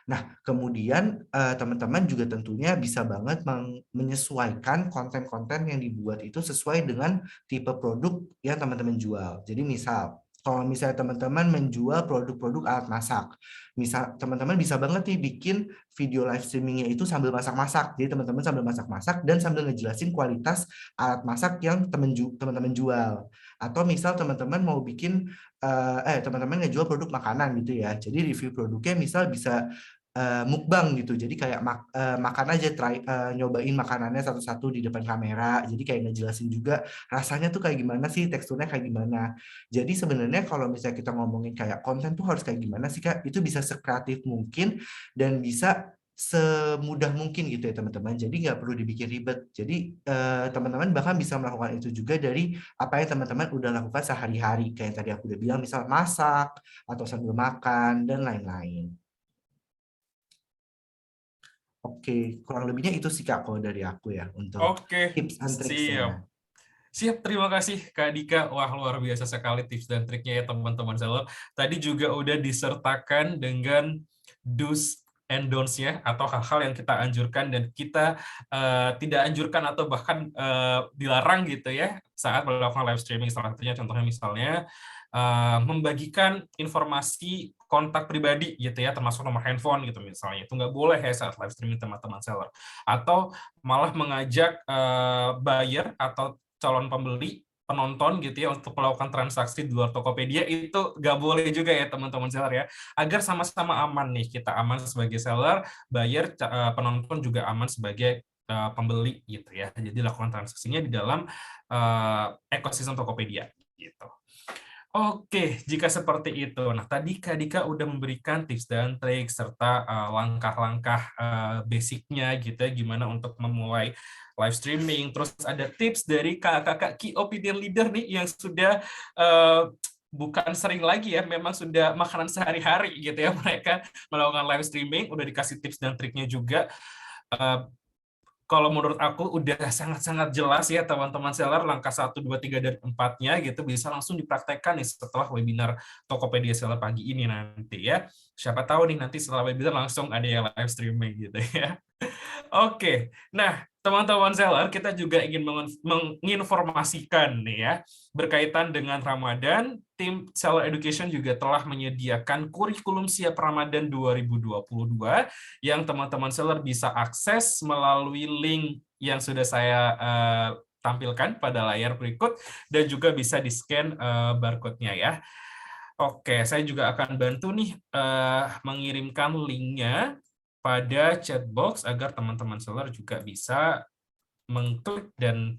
Nah, kemudian teman-teman juga tentunya bisa banget menyesuaikan konten-konten yang dibuat itu sesuai dengan tipe produk yang teman-teman jual. Jadi misal, kalau misalnya teman-teman menjual produk-produk alat masak, misal teman-teman bisa banget nih bikin video live streamingnya itu sambil masak-masak. Jadi teman-teman sambil masak-masak dan sambil ngejelasin kualitas alat masak yang teman-teman jual. Atau misal teman-teman mau bikin teman-teman ngejual produk makanan gitu ya. Jadi review produknya misal bisa mukbang gitu. Jadi kayak makan aja, nyobain makanannya satu-satu di depan kamera. Jadi kayak ngejelasin juga rasanya tuh kayak gimana sih, teksturnya kayak gimana. Jadi sebenarnya kalau misalnya kita ngomongin kayak konten tuh harus kayak gimana sih Kak, itu bisa sekreatif mungkin dan bisa semudah mungkin gitu ya teman-teman. Jadi nggak perlu dibikin ribet. Jadi teman-teman bahkan bisa melakukan itu juga dari apa yang teman-teman udah lakukan sehari-hari. Kayak yang tadi aku udah bilang, misal masak, atau sambil makan, dan lain-lain. Oke, kurang lebihnya itu sih Kak kalau dari aku ya untuk Oke, tips and siap. triksnya. Siap, terima kasih Kak Dika. Wah, luar biasa sekali tips dan triknya ya teman-teman seller. Tadi juga udah disertakan dengan do's and don'ts-nya atau hal-hal yang kita anjurkan dan kita tidak anjurkan atau bahkan dilarang gitu ya saat melakukan live streaming. Salah satunya contohnya misalnya membagikan informasi kontak pribadi gitu ya, termasuk nomor handphone gitu misalnya. Itu nggak boleh ya saat live streaming teman-teman seller. Atau malah mengajak buyer atau calon pembeli, penonton gitu ya untuk melakukan transaksi di luar Tokopedia itu nggak boleh juga ya teman-teman seller ya. Agar sama-sama aman nih, kita aman sebagai seller, buyer, penonton juga aman sebagai pembeli gitu ya. Jadi lakukan transaksinya di dalam ekosistem Tokopedia gitu. Oke, jika seperti itu. Nah, tadi Kak Dika udah memberikan tips dan trik serta langkah-langkah basic-nya gitu ya, gimana untuk memulai live streaming. Terus ada tips dari kakak-kakak key opinion leader nih yang sudah bukan sering lagi ya, memang sudah makanan sehari-hari gitu ya mereka melakukan live streaming, udah dikasih tips dan triknya juga. Kalau menurut aku udah sangat-sangat jelas ya teman-teman seller, langkah 1, 2, 3, dan 4-nya gitu bisa langsung dipraktekkan nih setelah webinar Tokopedia Seller pagi ini nanti ya. Siapa tahu nih nanti setelah webinar langsung ada yang live streaming gitu ya. Oke, nah teman-teman seller, kita juga ingin menginformasikan nih ya, berkaitan dengan Ramadan, tim Seller Education juga telah menyediakan kurikulum siap Ramadan 2022 yang teman-teman seller bisa akses melalui link yang sudah saya tampilkan pada layar berikut dan juga bisa di-scan barcode-nya ya. Oke, saya juga akan bantu nih mengirimkan linknya pada chat box agar teman-teman seller juga bisa mengklik dan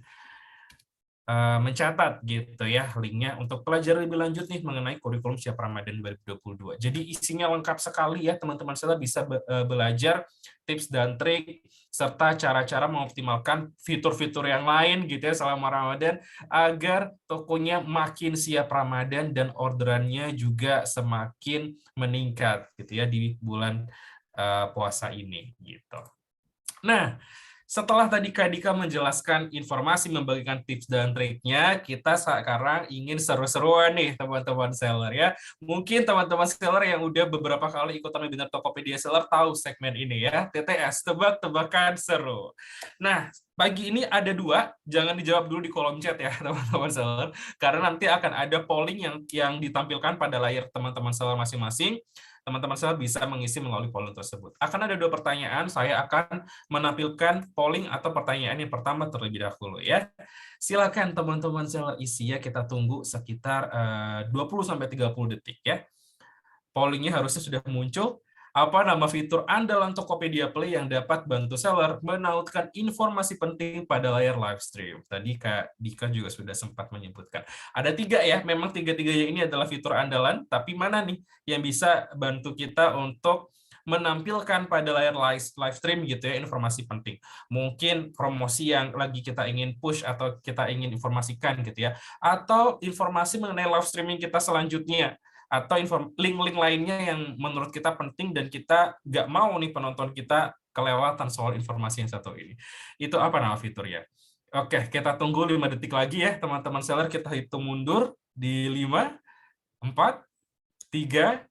mencatat gitu ya linknya untuk belajar lebih lanjut nih mengenai kurikulum siap Ramadan 2022. Jadi isinya lengkap sekali ya teman-teman seller bisa belajar tips dan trik serta cara-cara mengoptimalkan fitur-fitur yang lain gitu ya selama Ramadan agar tokonya makin siap Ramadan dan orderannya juga semakin meningkat gitu ya di bulan puasa ini gitu. Nah, setelah tadi Kak Dika menjelaskan informasi, membagikan tips dan triknya, kita sekarang ingin seru-seruan nih teman-teman seller ya. Mungkin teman-teman seller yang udah beberapa kali ikutan webinar Tokopedia Seller tahu segmen ini ya, TTS, tebak-tebakan seru. Nah, pagi ini ada 2, jangan dijawab dulu di kolom chat ya teman-teman seller, karena nanti akan ada polling yang ditampilkan pada layar teman-teman seller masing-masing. Teman-teman seller bisa mengisi melalui polling tersebut. Akan ada 2 pertanyaan, saya akan menampilkan polling atau pertanyaan yang pertama terlebih dahulu ya. Silakan teman-teman seller isi ya, kita tunggu sekitar 20-30 detik ya. Pollingnya harusnya sudah muncul. Apa nama fitur andalan Tokopedia Play yang dapat bantu seller menautkan informasi penting pada layar live stream? Tadi Kak Dika juga sudah sempat menyebutkan. Ada 3 ya, memang 3-3-nya ini adalah fitur andalan, tapi mana nih yang bisa bantu kita untuk menampilkan pada layar live stream gitu ya informasi penting. Mungkin promosi yang lagi kita ingin push atau kita ingin informasikan gitu ya. Atau informasi mengenai live streaming kita selanjutnya atau link-link lainnya yang menurut kita penting dan kita nggak mau nih penonton kita kelewatan soal informasi yang satu ini. Itu apa nama fiturnya? Oke, kita tunggu 5 detik lagi ya teman-teman seller, kita hitung mundur di 5, 4, 3,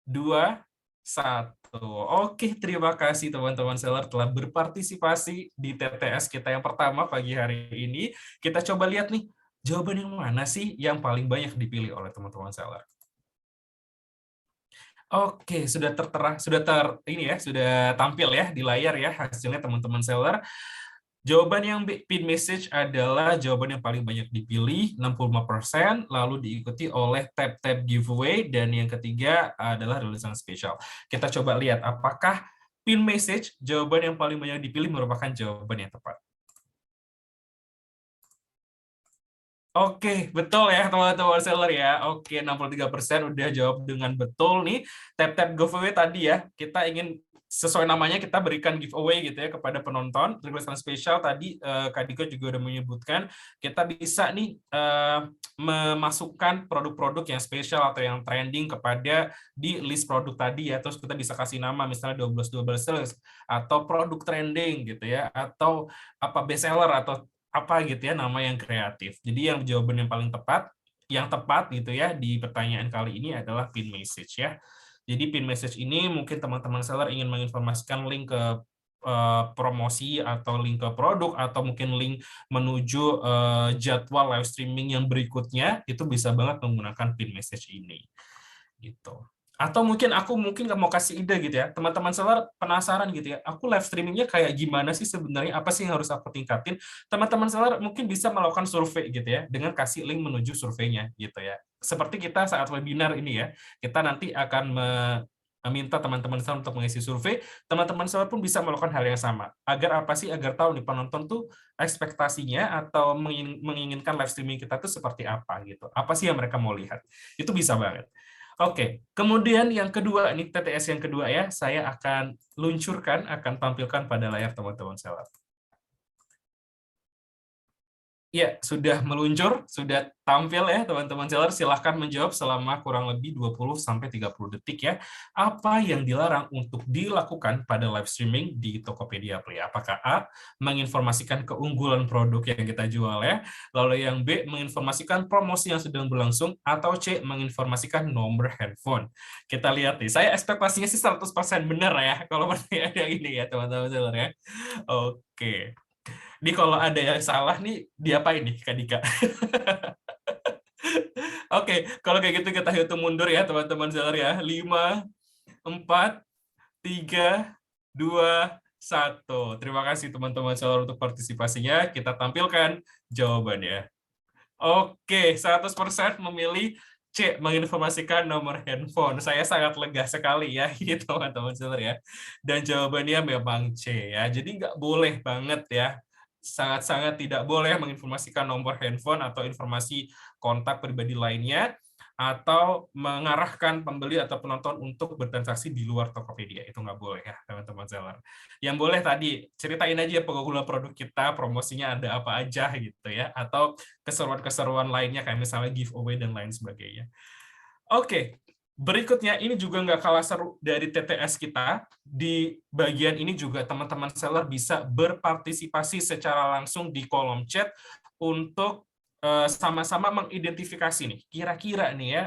2, Satu. Oke, terima kasih teman-teman seller telah berpartisipasi di TTS kita yang pertama pagi hari ini. Kita coba lihat nih, jawaban yang mana sih yang paling banyak dipilih oleh teman-teman seller. Oke, sudah tertera, ini ya, sudah tampil ya di layar ya hasilnya teman-teman seller. Jawaban yang pin message adalah jawaban yang paling banyak dipilih, 65%, lalu diikuti oleh tab-tab giveaway, dan yang ketiga adalah rilisan spesial. Kita coba lihat apakah pin message, jawaban yang paling banyak dipilih merupakan jawaban yang tepat. Oke, betul ya teman-teman seller ya. Oke, 63% udah jawab dengan betul nih. Tab-tab giveaway tadi ya, kita ingin sesuai namanya kita berikan giveaway gitu ya kepada penonton. Rilisan spesial tadi Kak Diko juga udah menyebutkan, kita bisa nih memasukkan produk-produk yang spesial atau yang trending kepada di list produk tadi ya. Terus kita bisa kasih nama misalnya 12 sales atau produk trending gitu ya, atau apa best seller atau apa gitu ya, nama yang kreatif. Jadi yang jawaban yang tepat gitu ya di pertanyaan kali ini adalah pin message ya. Jadi pin message ini mungkin teman-teman seller ingin menginformasikan link ke promosi atau link ke produk atau mungkin link menuju jadwal live streaming yang berikutnya, itu bisa banget menggunakan pin message ini. Gitu. Atau mungkin aku nggak mau kasih ide gitu ya, teman-teman seller penasaran gitu ya, aku live streamingnya kayak gimana sih sebenarnya, apa sih yang harus aku tingkatin, teman-teman seller mungkin bisa melakukan survei gitu ya, dengan kasih link menuju surveinya gitu ya. Seperti kita saat webinar ini ya, kita nanti akan meminta teman-teman seller untuk mengisi survei, teman-teman seller pun bisa melakukan hal yang sama. Agar apa sih? Agar tahu nih penonton tuh ekspektasinya atau menginginkan live streaming kita tuh seperti apa gitu. Apa sih yang mereka mau lihat? Itu bisa banget. Oke, kemudian yang kedua, ini TTS yang kedua ya, saya akan luncurkan, akan tampilkan pada layar teman-teman seller. Ya, sudah meluncur, sudah tampil ya teman-teman seller. Silahkan menjawab selama kurang lebih 20-30 detik ya. Apa yang dilarang untuk dilakukan pada live streaming di Tokopedia Play? Apakah A, menginformasikan keunggulan produk yang kita jual ya. Lalu yang B, menginformasikan promosi yang sedang berlangsung. Atau C, menginformasikan nomor handphone. Kita lihat nih, saya ekspektasinya sih 100% benar ya, kalau pertanyaan yang ini ya teman-teman seller ya. Oke. Ini kalau ada yang salah nih, diapain nih Kak Dika? Oke, kalau kayak gitu kita hitung mundur ya teman-teman seller ya. 5, 4, 3, 2, 1. Terima kasih teman-teman seller untuk partisipasinya. Kita tampilkan jawabannya. Oke, 100% memilih C, menginformasikan nomor handphone. Saya sangat lega sekali ya, gitu teman-teman seller ya. Dan jawabannya memang C ya. Jadi nggak boleh banget ya, sangat-sangat tidak boleh menginformasikan nomor handphone atau informasi kontak pribadi lainnya, atau mengarahkan pembeli atau penonton untuk bertransaksi di luar Tokopedia. Itu nggak boleh ya, teman-teman seller. Yang boleh tadi, ceritain aja keunggulan produk kita, promosinya ada apa aja gitu ya, atau keseruan-keseruan lainnya kayak misalnya giveaway dan lain sebagainya. Oke, berikutnya ini juga nggak kalah seru dari TTS kita. Di bagian ini juga teman-teman seller bisa berpartisipasi secara langsung di kolom chat untuk sama-sama mengidentifikasi nih, kira-kira nih ya,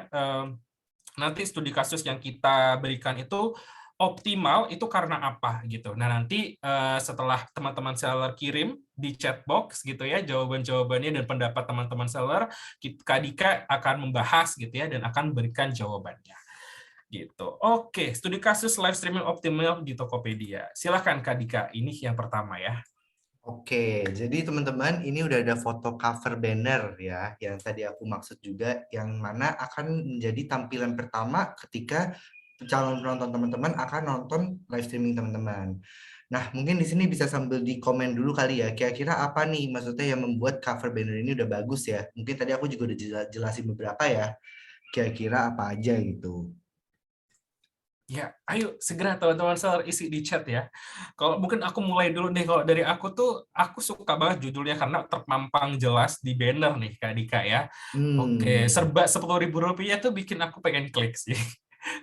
nanti studi kasus yang kita berikan itu optimal itu karena apa gitu. Nah nanti setelah teman-teman seller kirim di chat box gitu ya jawaban-jawabannya dan pendapat teman-teman seller, Kak Dika akan membahas gitu ya dan akan berikan jawabannya gitu. Oke, studi kasus live streaming optimal di Tokopedia. Silahkan Kak Dika, ini yang pertama ya. Oke, jadi teman-teman ini udah ada foto cover banner ya, yang tadi aku maksud juga, yang mana akan menjadi tampilan pertama ketika calon penonton teman-teman akan nonton live streaming teman-teman. Nah, mungkin di sini bisa sambil di komen dulu kali ya, kira-kira apa nih maksudnya yang membuat cover banner ini udah bagus ya. Mungkin tadi aku juga udah jelasin beberapa ya, kira-kira apa aja gitu. Ya, ayo segera teman-teman seller isi di chat ya. Kalau mungkin aku mulai dulu deh, kalau dari aku tuh, aku suka banget judulnya karena terpampang jelas di banner nih Kak Dika ya. Oke, Hmm. serba Rp10.000 tuh bikin aku pengen klik sih.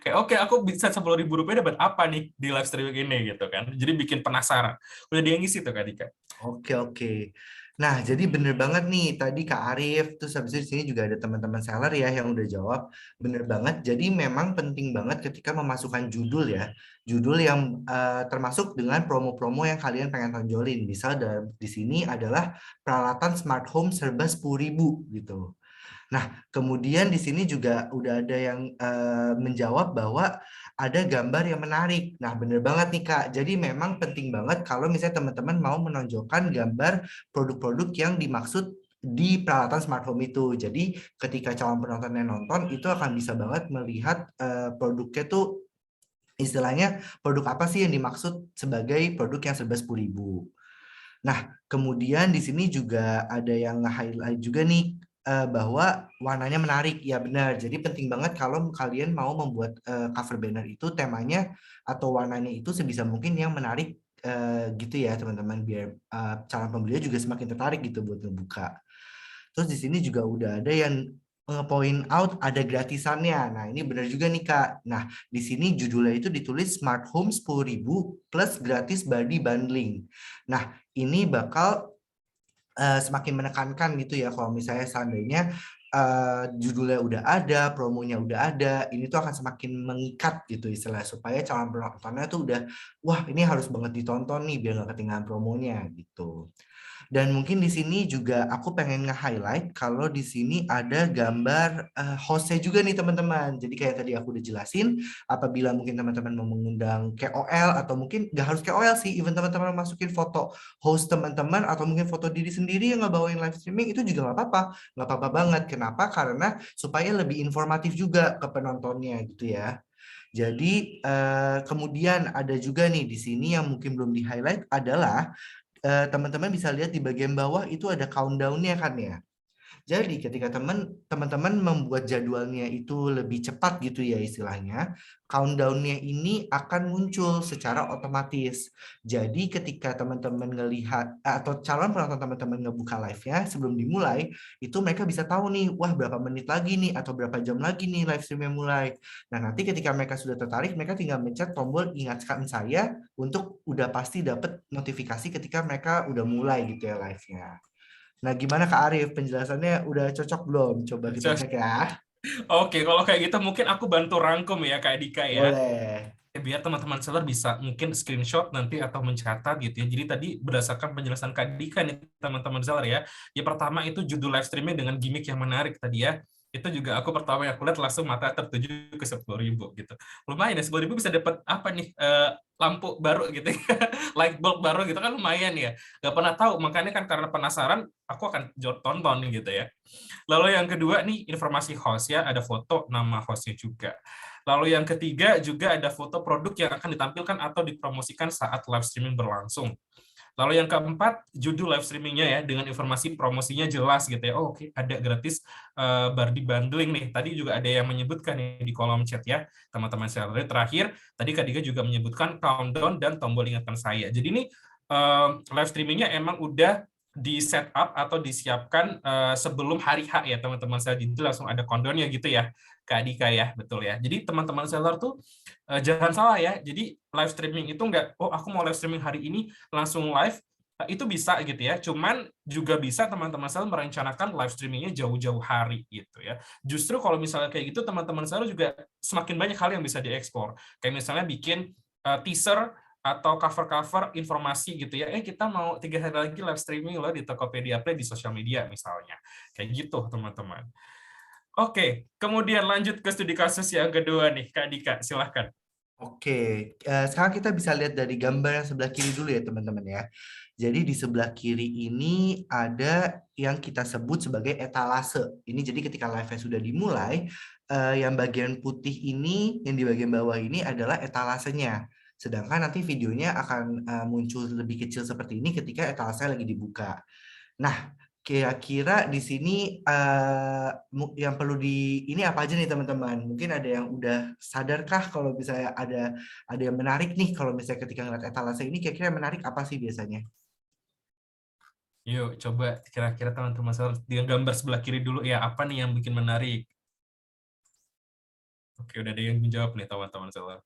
Kayak oke, aku bisa Rp10.000 dapat apa nih di live streaming ini gitu kan. Jadi bikin penasaran. Udah dia ngisi tuh Kak Dika. Oke, oke. Nah, jadi bener banget nih tadi Kak Arif, terus habis itu di sini juga ada teman-teman seller ya yang udah jawab. Bener banget. Jadi memang penting banget ketika memasukkan judul ya, judul yang termasuk dengan promo-promo yang kalian pengen tonjolin. Misal di sini adalah peralatan smart home serba 10.000 gitu. Nah, kemudian di sini juga udah ada yang menjawab bahwa ada gambar yang menarik. Nah, bener banget nih Kak. Jadi memang penting banget kalau misalnya teman-teman mau menonjolkan gambar produk-produk yang dimaksud di peralatan smart home itu. Jadi ketika calon penontonnya nonton itu akan bisa banget melihat produknya tuh istilahnya produk apa sih yang dimaksud sebagai produk yang serba 10.000. Nah, kemudian di sini juga ada yang nge-highlight juga nih bahwa warnanya menarik. Ya benar. Jadi penting banget kalau kalian mau membuat cover banner itu temanya atau warnanya itu sebisa mungkin yang menarik gitu ya teman-teman biar calon pembeli juga semakin tertarik gitu buat ngebuka. Terus di sini juga udah ada yang nge-point out ada gratisannya. Nah, ini benar juga nih, Kak. Nah, di sini judulnya itu ditulis Smart Home 10.000 plus gratis body bundling. Nah, ini bakal semakin menekankan gitu ya kalau misalnya seandainya judulnya udah ada, promonya udah ada, ini tuh akan semakin mengikat gitu istilahnya supaya calon penontonnya tuh udah wah ini harus banget ditonton nih biar nggak ketinggalan promonya gitu. Dan mungkin di sini juga aku pengen nge-highlight kalau di sini ada gambar hostnya juga nih teman-teman. Jadi kayak tadi aku udah jelasin, apabila mungkin teman-teman mau mengundang KOL atau mungkin nggak harus KOL sih, even teman-teman masukin foto host teman-teman atau mungkin foto diri sendiri yang ngebawain live streaming itu juga nggak apa-apa banget. Kenapa? Karena supaya lebih informatif juga ke penontonnya gitu ya. Jadi kemudian ada juga nih di sini yang mungkin belum di-highlight adalah teman-teman bisa lihat di bagian bawah itu ada countdown-nya kan ya. Jadi ketika teman-teman membuat jadwalnya itu lebih cepat gitu ya istilahnya, countdown-nya ini akan muncul secara otomatis. Jadi ketika teman-teman ngelihat atau calon penonton teman-teman ngebuka live-nya sebelum dimulai, itu mereka bisa tahu nih, wah berapa menit lagi nih atau berapa jam lagi nih live stream-nya mulai. Nah, nanti ketika mereka sudah tertarik, mereka tinggal mencet tombol ingatkan saya untuk udah pasti dapat notifikasi ketika mereka udah mulai gitu ya live-nya. Nah, gimana Kak Arif? Penjelasannya udah cocok belum? Coba kita cek ya. Oke, kalau kayak gitu mungkin aku bantu rangkum ya Kak Dika ya. Boleh. Biar teman-teman seller bisa mungkin screenshot nanti atau mencatat gitu ya. Jadi tadi berdasarkan penjelasan Kak Dika nih teman-teman seller ya. Ya pertama itu judul live streaming dengan gimmick yang menarik tadi ya. Itu juga aku pertama yang aku lihat langsung mata tertuju ke 10.000 gitu. Lumayan ya 10.000 bisa dapat apa nih lampu baru gitu ya. Light bulb baru gitu kan lumayan ya. Gak pernah tahu makanya kan karena penasaran aku akan tonton nih gitu ya. Lalu yang kedua nih informasi host ya, ada foto nama hostnya juga. Lalu yang ketiga juga ada foto produk yang akan ditampilkan atau dipromosikan saat live streaming berlangsung. Lalu yang keempat, judul live streamingnya ya, dengan informasi promosinya jelas gitu ya. Oh, oke, ada gratis Bardi bundling nih. Tadi juga ada yang menyebutkan nih di kolom chat ya, teman-teman seller. Terakhir, tadi Kak Dika juga menyebutkan countdown dan tombol ingatkan saya. Jadi ini live streamingnya emang udah di setup atau disiapkan sebelum hari H ya teman-teman saya, jadi langsung ada countdownnya gitu ya Kak Dika ya, betul ya. Jadi teman-teman seller tuh jangan salah ya, jadi live streaming itu nggak, oh aku mau live streaming hari ini langsung live, itu bisa gitu ya, cuman juga bisa teman-teman seller merencanakan live streamingnya jauh-jauh hari gitu ya. Justru kalau misalnya kayak gitu teman-teman seller juga semakin banyak hal yang bisa diekspor, kayak misalnya bikin teaser atau cover-cover informasi gitu ya, kita mau 3 hari lagi live streaming loh di Tokopedia Play di sosial media misalnya, kayak gitu teman-teman. Oke, kemudian lanjut ke studi kasus yang kedua nih, Kak Dika, silahkan. Oke, sekarang kita bisa lihat dari gambar yang sebelah kiri dulu ya teman-teman ya. Jadi di sebelah kiri ini ada yang kita sebut sebagai etalase. Ini jadi ketika live-nya sudah dimulai, yang bagian putih ini, yang di bagian bawah ini adalah etalasenya. Sedangkan nanti videonya akan muncul lebih kecil seperti ini ketika etalase lagi dibuka. Nah, kira-kira di sini yang perlu ini apa aja nih teman-teman? Mungkin ada yang udah sadarkah kalau misalnya ada yang menarik nih kalau misalnya ketika ngeliat etalase ini kira-kira yang menarik apa sih biasanya? Yuk, coba kira-kira teman-teman seller dengan gambar sebelah kiri dulu ya, apa nih yang bikin menarik? Oke, udah ada yang menjawab nih teman-teman seller.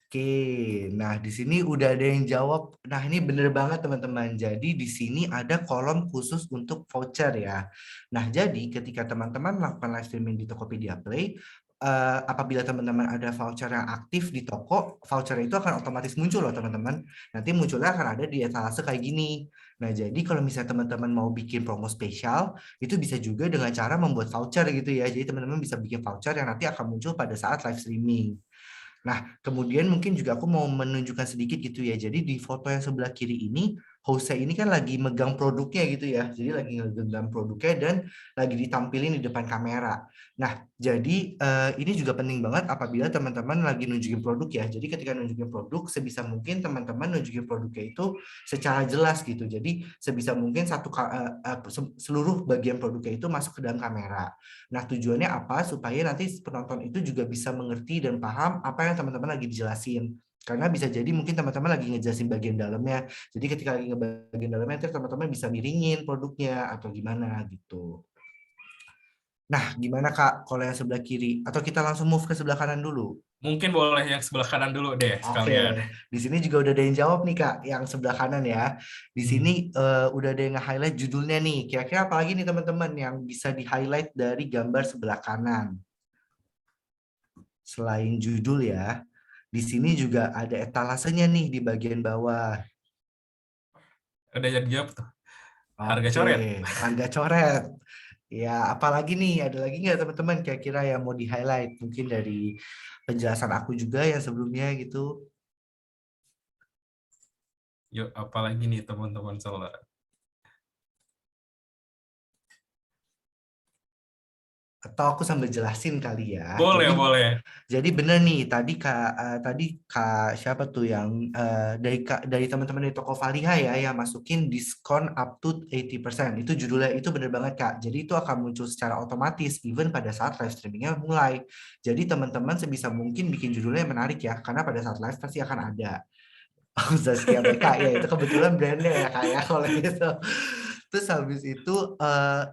Oke, nah di sini udah ada yang jawab. Nah ini bener banget teman-teman. Jadi di sini ada kolom khusus untuk voucher ya. Nah jadi ketika teman-teman melakukan live streaming di Tokopedia Play, apabila teman-teman ada voucher yang aktif di toko, voucher itu akan otomatis muncul loh teman-teman. Nanti munculnya akan ada di etalase kayak gini. Nah jadi kalau misalnya teman-teman mau bikin promo spesial, itu bisa juga dengan cara membuat voucher gitu ya. Jadi teman-teman bisa bikin voucher yang nanti akan muncul pada saat live streaming. Nah, kemudian mungkin juga aku mau menunjukkan sedikit gitu ya. Jadi di foto yang sebelah kiri ini, Jose ini kan lagi megang produknya gitu ya. Jadi lagi ngegenggam produknya dan lagi ditampilin di depan kamera. Nah, jadi ini juga penting banget apabila teman-teman lagi nunjukin produk ya. Jadi ketika nunjukin produk, sebisa mungkin teman-teman nunjukin produknya itu secara jelas gitu. Jadi sebisa mungkin seluruh bagian produknya itu masuk ke dalam kamera. Nah, tujuannya apa? Supaya nanti penonton itu juga bisa mengerti dan paham apa yang teman-teman lagi dijelasin. Karena bisa jadi mungkin teman-teman lagi ngejelasin bagian dalamnya. Jadi ketika lagi ngebagian dalamnya, nanti teman-teman bisa miringin produknya atau gimana gitu. Nah, gimana Kak kalau yang sebelah kiri? Atau kita langsung move ke sebelah kanan dulu? Mungkin boleh yang sebelah kanan dulu deh Oke, sekalian. di sini juga udah ada yang jawab nih Kak, yang sebelah kanan ya. Di Hmm. sini udah ada yang nge-highlight judulnya nih. Kira-kira apa lagi nih teman-teman yang bisa di-highlight dari gambar sebelah kanan? Selain judul ya, di sini juga ada etalasenya nih di bagian bawah. Udah jadi jawab tuh. Harga Oke, coret. harga coret. Ya, apalagi nih? Ada lagi nggak teman-teman kira-kira yang mau di-highlight? Mungkin dari penjelasan aku juga yang sebelumnya gitu. Yuk, apalagi nih teman-teman seller. Atau aku sambil jelasin kali ya. Boleh, boleh. Jadi bener nih tadi Kak siapa tuh yang dari teman-teman dari toko Valiha ya yang masukin diskon up to 80%. Itu judulnya itu bener banget Kak. Jadi itu akan muncul secara otomatis even pada saat live streamingnya mulai. Jadi teman-teman sebisa mungkin bikin judulnya yang menarik ya karena pada saat live pasti akan ada. Oh, Zaskia BK ya itu kebetulan brandnya ya kayak kalau gitu. Terus habis itu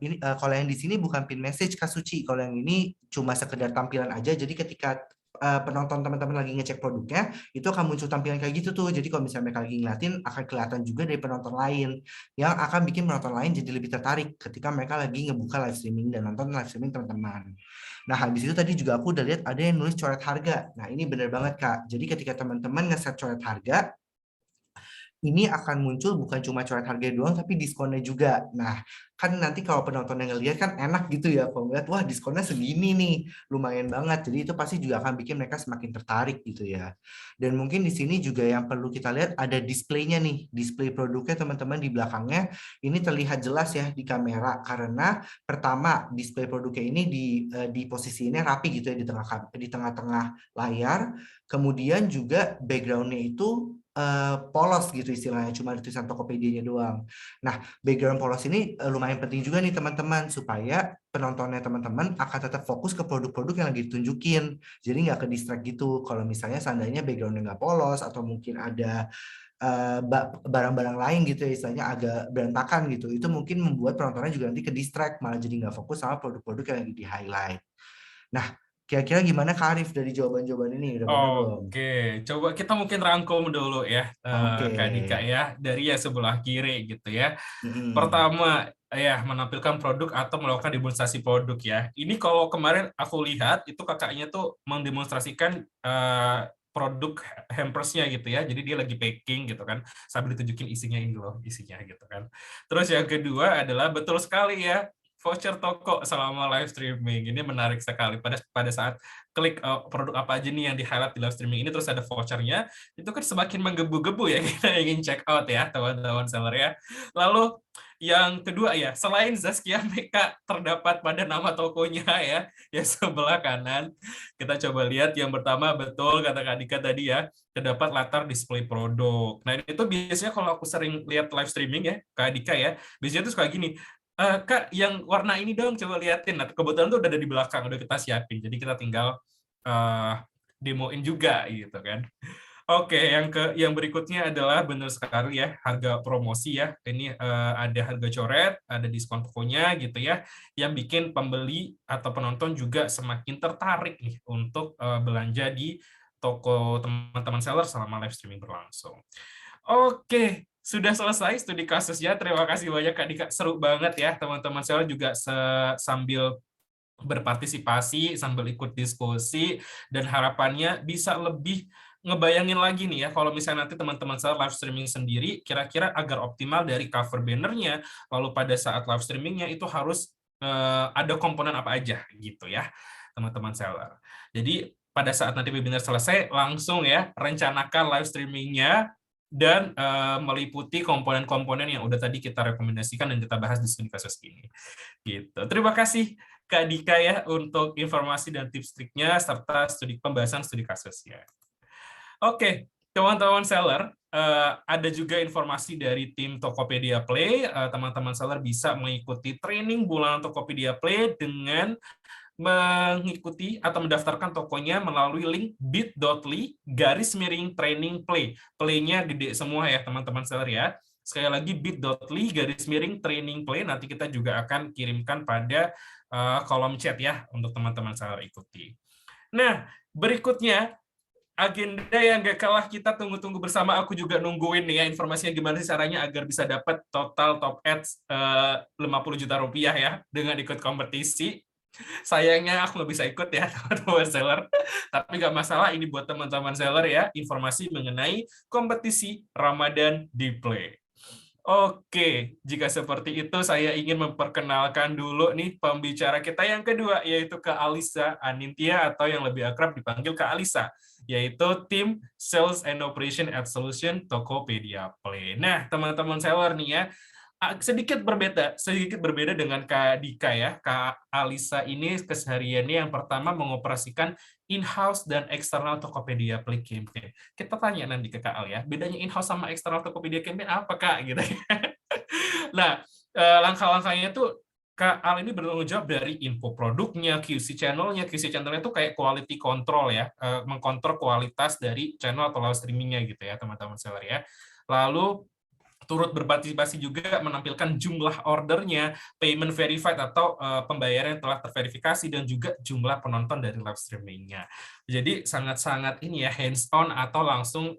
ini kalau yang di sini bukan pin message Kak Suci. Kalau yang ini cuma sekedar tampilan aja. Jadi ketika penonton teman-teman lagi ngecek produknya, itu akan muncul tampilan kayak gitu tuh. Jadi kalau misalnya mereka lagi ngeliatin, akan kelihatan juga dari penonton lain yang akan bikin penonton lain jadi lebih tertarik ketika mereka lagi ngebuka live streaming dan nonton live streaming teman-teman. Nah, habis itu tadi juga aku udah lihat ada yang nulis coret harga. Nah, ini bener banget Kak. Jadi ketika teman-teman ngeset coret harga, ini akan muncul bukan cuma coret harga doang tapi diskonnya juga. Nah, kan nanti kalau penonton yang ngeliat kan enak gitu ya kalau ngeliat wah diskonnya segini nih, lumayan banget. Jadi itu pasti juga akan bikin mereka semakin tertarik gitu ya. Dan mungkin di sini juga yang perlu kita lihat ada displaynya nih, display produknya teman-teman di belakangnya ini terlihat jelas ya di kamera karena pertama display produknya ini di posisinya rapi gitu ya di tengah-tengah layar. Kemudian juga backgroundnya itu polos gitu istilahnya, cuma ada tulisan Tokopedia-nya doang. Nah, background polos ini lumayan penting juga nih teman-teman, supaya penontonnya teman-teman akan tetap fokus ke produk-produk yang lagi ditunjukin. Jadi nggak ke distract gitu. Kalau misalnya seandainya backgroundnya nggak polos, atau mungkin ada barang-barang lain gitu ya, istilahnya agak berantakan gitu, itu mungkin membuat penontonnya juga nanti ke distract, malah jadi nggak fokus sama produk-produk yang lagi di-highlight. Nah, kira-kira gimana Kak Arif dari jawaban-jawaban ini? Udah bener belum? Oke, coba kita mungkin rangkum dulu ya, Oke. Kak Dika ya, dari ya sebelah kiri gitu ya. Mm-mm. Pertama, ya menampilkan produk atau melakukan demonstrasi produk ya. Ini kalau kemarin aku lihat itu kakaknya tuh mendemonstrasikan produk hampersnya gitu ya. Jadi dia lagi packing gitu kan, sambil ditunjukin isinya ini loh, isinya gitu kan. Terus yang kedua adalah betul sekali ya, voucher toko selama live streaming. Ini menarik sekali pada saat klik produk apa aja nih yang di-highlight di live streaming ini terus ada vouchernya, itu kan semakin menggebu-gebu ya kita ingin check out ya teman-teman seller ya. Lalu yang kedua ya, selain Zaskia Meka terdapat pada nama tokonya ya, yang sebelah kanan. Kita coba lihat yang pertama betul kata Kak Dika tadi ya, terdapat latar display produk. Nah itu biasanya kalau aku sering lihat live streaming ya, Kak Dika ya, biasanya tuh suka gini, Kak, yang warna ini dong, coba liatin. Nah, kebetulan tuh udah ada di belakang, udah kita siapin. Jadi kita tinggal demoin juga gitu kan. Oke, yang berikutnya adalah benar sekali ya, harga promosi ya. Ini ada harga coret, ada diskon pokoknya gitu ya, yang bikin pembeli atau penonton juga semakin tertarik nih untuk belanja di toko teman-teman seller selama live streaming berlangsung. Oke, sudah selesai studi kasusnya. Terima kasih banyak Kak Dika. Seru banget ya, teman-teman seller juga sambil berpartisipasi, sambil ikut diskusi, dan harapannya bisa lebih ngebayangin lagi nih ya, kalau misalnya nanti teman-teman seller live streaming sendiri, kira-kira agar optimal dari cover bannernya, lalu pada saat live streamingnya itu harus ada komponen apa aja gitu ya, teman-teman seller. Jadi pada saat nanti webinar selesai, langsung ya rencanakan live streamingnya dan meliputi komponen-komponen yang udah tadi kita rekomendasikan dan kita bahas di studi kasus ini. Gitu. Terima kasih Kak Dika ya untuk informasi dan tips triknya serta pembahasan studi kasusnya. Oke, teman-teman seller, ada juga informasi dari tim Tokopedia Play. Teman-teman seller bisa mengikuti training bulanan Tokopedia Play dengan mengikuti atau mendaftarkan tokonya melalui link bit.ly/training play. Play-nya gede semua ya teman-teman seller ya. Sekali lagi bit.ly/training play, nanti kita juga akan kirimkan pada kolom chat ya untuk teman-teman seller ikuti. Nah, berikutnya agenda yang gak kalah kita tunggu-tunggu bersama, aku juga nungguin nih ya informasinya gimana sih caranya agar bisa dapat total top ads 50 juta rupiah ya dengan ikut kompetisi. Sayangnya aku nggak bisa ikut ya teman-teman seller, tapi nggak masalah, ini buat teman-teman seller ya, informasi mengenai kompetisi Ramadan di Play. Oke, jika seperti itu saya ingin memperkenalkan dulu nih pembicara kita yang kedua, yaitu Kak Alisa Anindya atau yang lebih akrab dipanggil Kak Alisa, yaitu tim Sales and Operation at Solution Tokopedia Play. Nah, teman-teman seller nih ya, sedikit berbeda dengan Kak Dika ya. Kak Alisa ini kesehariannya yang pertama mengoperasikan in-house dan eksternal Tokopedia Play Campaign. Kita tanya nanti ke Kak Al ya, bedanya in-house sama eksternal Tokopedia Campaign apa Kak? Gitu ya. Nah, langkah-langkahnya tuh Kak Al ini bertanggung jawab dari info produknya, QC channelnya. QC channelnya itu kayak quality control ya, mengkontrol kualitas dari channel atau live streamingnya gitu ya, teman-teman seller ya. Lalu turut berpartisipasi juga menampilkan jumlah ordernya, payment verified atau pembayaran yang telah terverifikasi, dan juga jumlah penonton dari live streamingnya. Jadi sangat-sangat ini ya, hands on atau langsung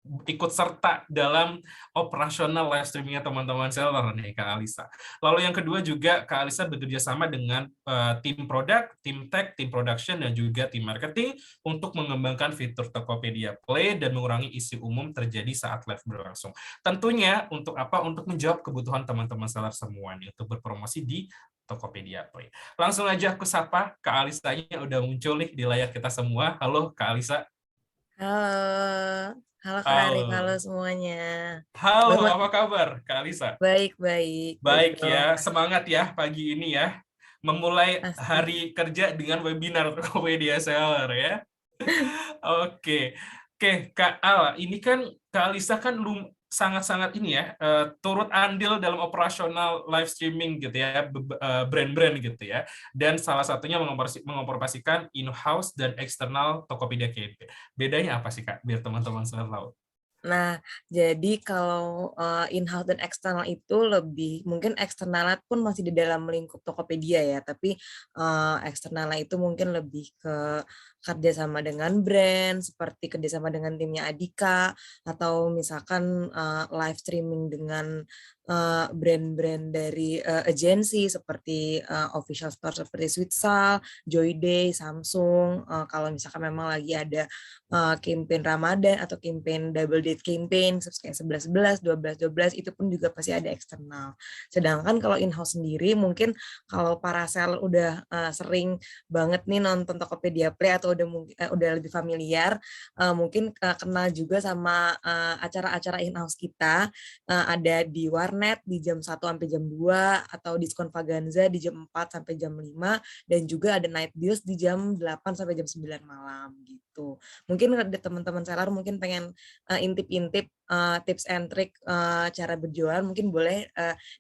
ikut serta dalam operasional live streamingnya teman-teman seller nih Kak Alisa. Lalu yang kedua juga Kak Alisa bekerja sama dengan tim produk, tim tech, tim production, dan juga tim marketing untuk mengembangkan fitur Tokopedia Play dan mengurangi isu umum terjadi saat live berlangsung. Tentunya untuk apa? Untuk menjawab kebutuhan teman-teman seller semua nih untuk berpromosi di Tokopedia Play. Langsung aja aku sapa Kak Alisanya, udah muncul nih di layar kita semua. Halo Kak Alisa. Halo, halo Kak Arif, halo Halo. semuanya. Halo, Bapak, apa kabar, Kak Alisa? baik-baik, baik Baik dong. ya, semangat ya pagi ini ya. Memulai Pasti. hari kerja dengan webinar Tokopedia Seller ya. Oke, Kak Al, ini kan Kak Alisa kan sangat-sangat ini ya, turut andil dalam operasional live streaming gitu ya, brand-brand gitu ya. Dan salah satunya mengoperasikan in-house dan eksternal Tokopedia Campaign. Bedanya apa sih Kak, biar teman-teman seller tahu? Nah, jadi kalau in-house dan eksternal itu lebih, mungkin eksternalnya pun masih di dalam lingkup Tokopedia ya, tapi eksternalnya itu mungkin lebih ke kerjasama dengan brand, seperti kerjasama dengan timnya Adika, atau misalkan live streaming dengan brand-brand dari agensi seperti official store seperti Sweetsal, Joyday, Samsung. Kalau misalkan memang lagi ada campaign Ramadan atau campaign double date campaign kayak 11-11, 12-12, itu pun juga pasti ada eksternal. Sedangkan kalau in-house sendiri, mungkin kalau para seller udah sering banget nih nonton Tokopedia Play atau udah lebih familiar, mungkin kenal juga sama acara-acara in-house kita, ada di Warnet di jam 1 sampai jam 2, atau diskon Vaganza di jam 4 sampai jam 5, dan juga ada night deals di jam 8 sampai jam 9 malam gitu. Mungkin ada teman-teman seller mungkin pengen intip-intip tips and trick cara berjualan, mungkin boleh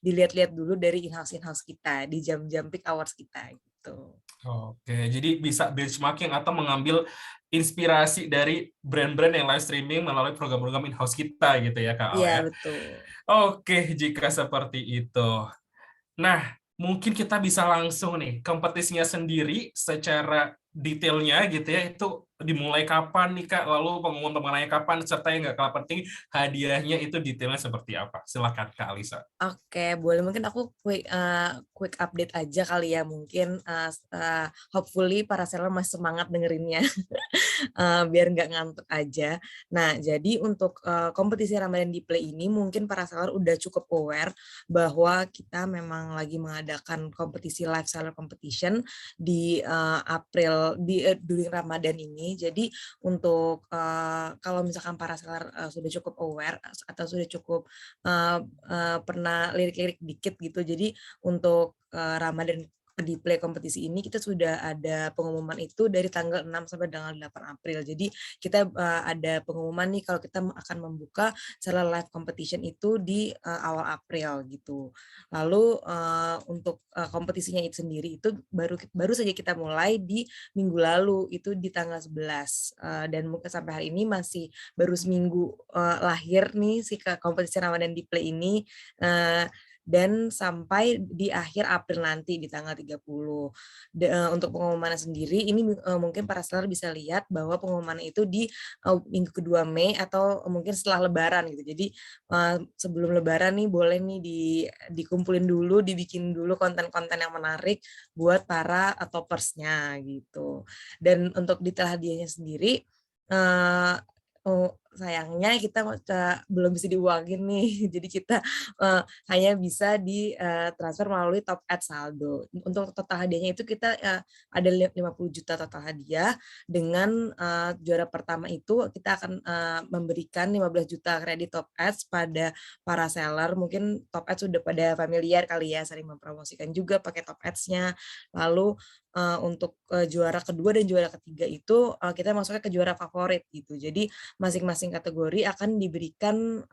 dilihat-lihat dulu dari in-house kita di jam-jam peak hours kita gitu. Oke, jadi bisa benchmarking atau mengambil inspirasi dari brand-brand yang live streaming melalui program-program in-house kita gitu ya Kak Al Iya, ya. betul. Oke, jika seperti itu. Nah, mungkin kita bisa langsung nih, kompetisinya sendiri secara detailnya gitu ya, itu dimulai kapan nih Kak, lalu pengumuman pemenangnya kapan, serta yang nggak kalah penting hadiahnya itu detailnya seperti apa? Silakan Kak Alisa. Oke, boleh mungkin aku quick update aja kali ya mungkin, hopefully para seller masih semangat dengerinnya, biar nggak ngantuk aja. Nah, jadi untuk, kompetisi Ramadan di Play ini mungkin para seller udah cukup aware bahwa kita memang lagi mengadakan kompetisi live seller competition di, during Ramadan ini. Jadi untuk, kalau misalkan para seller, sudah cukup aware atau sudah cukup, eee eee, pernah lirik-lirik dikit gitu. Jadi untuk, Ramadan di Play kompetisi ini kita sudah ada pengumuman itu dari tanggal 6 sampai dengan 8 April. Jadi kita, ada pengumuman nih kalau kita akan membuka secara live competition itu di, awal April gitu. Lalu, untuk, kompetisinya itu sendiri itu baru baru saja kita mulai di minggu lalu, itu di tanggal 11, dan mungkin sampai hari ini masih baru seminggu, lahir nih si kompetisi Ramadan di Play ini, eee, dan sampai di akhir April nanti di tanggal 30. Untuk pengumumannya sendiri ini, mungkin para seller bisa lihat bahwa pengumumannya itu di, minggu kedua Mei atau mungkin setelah lebaran gitu. Jadi, sebelum lebaran nih boleh nih dikumpulin dulu, dibikin dulu konten-konten yang menarik buat para, toppers-nya gitu. Dan untuk detail hadiahnya sendiri, eee, sayangnya kita belum bisa diuangin nih. Jadi kita, hanya bisa transfer melalui top add saldo. Untuk total hadiahnya itu kita, ada 50 juta total hadiah dengan, juara pertama itu kita akan, memberikan 15 juta kredit top ads pada para seller. Mungkin top ads sudah pada familiar kali ya, sering mempromosikan juga pakai top ads-nya. Lalu, untuk, juara kedua dan juara ketiga itu, kita masuknya ke juara favorit gitu. Jadi masing-masing kategori akan diberikan,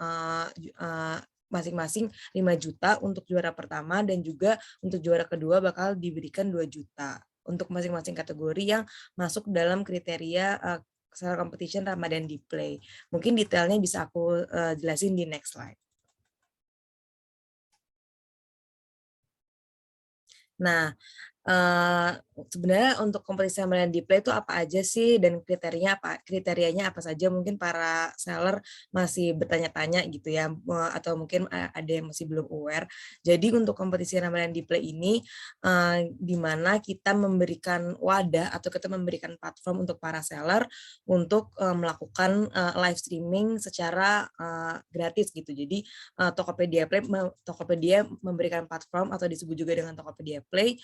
masing-masing 5 juta untuk juara pertama dan juga untuk juara kedua bakal diberikan 2 juta untuk masing-masing kategori yang masuk dalam kriteria, seller competition Ramadan di Play. Mungkin detailnya bisa aku, jelasin di next slide. Nah, sebenarnya untuk kompetisi Ramadan di Play itu apa aja sih dan kriterianya apa saja mungkin para seller masih bertanya-tanya gitu ya, atau mungkin ada yang masih belum aware. Jadi untuk kompetisi Ramadan di Play ini, di mana kita memberikan wadah atau kita memberikan platform untuk para seller untuk, melakukan, live streaming secara, gratis gitu. Jadi, Tokopedia memberikan platform atau disebut juga dengan Tokopedia Play,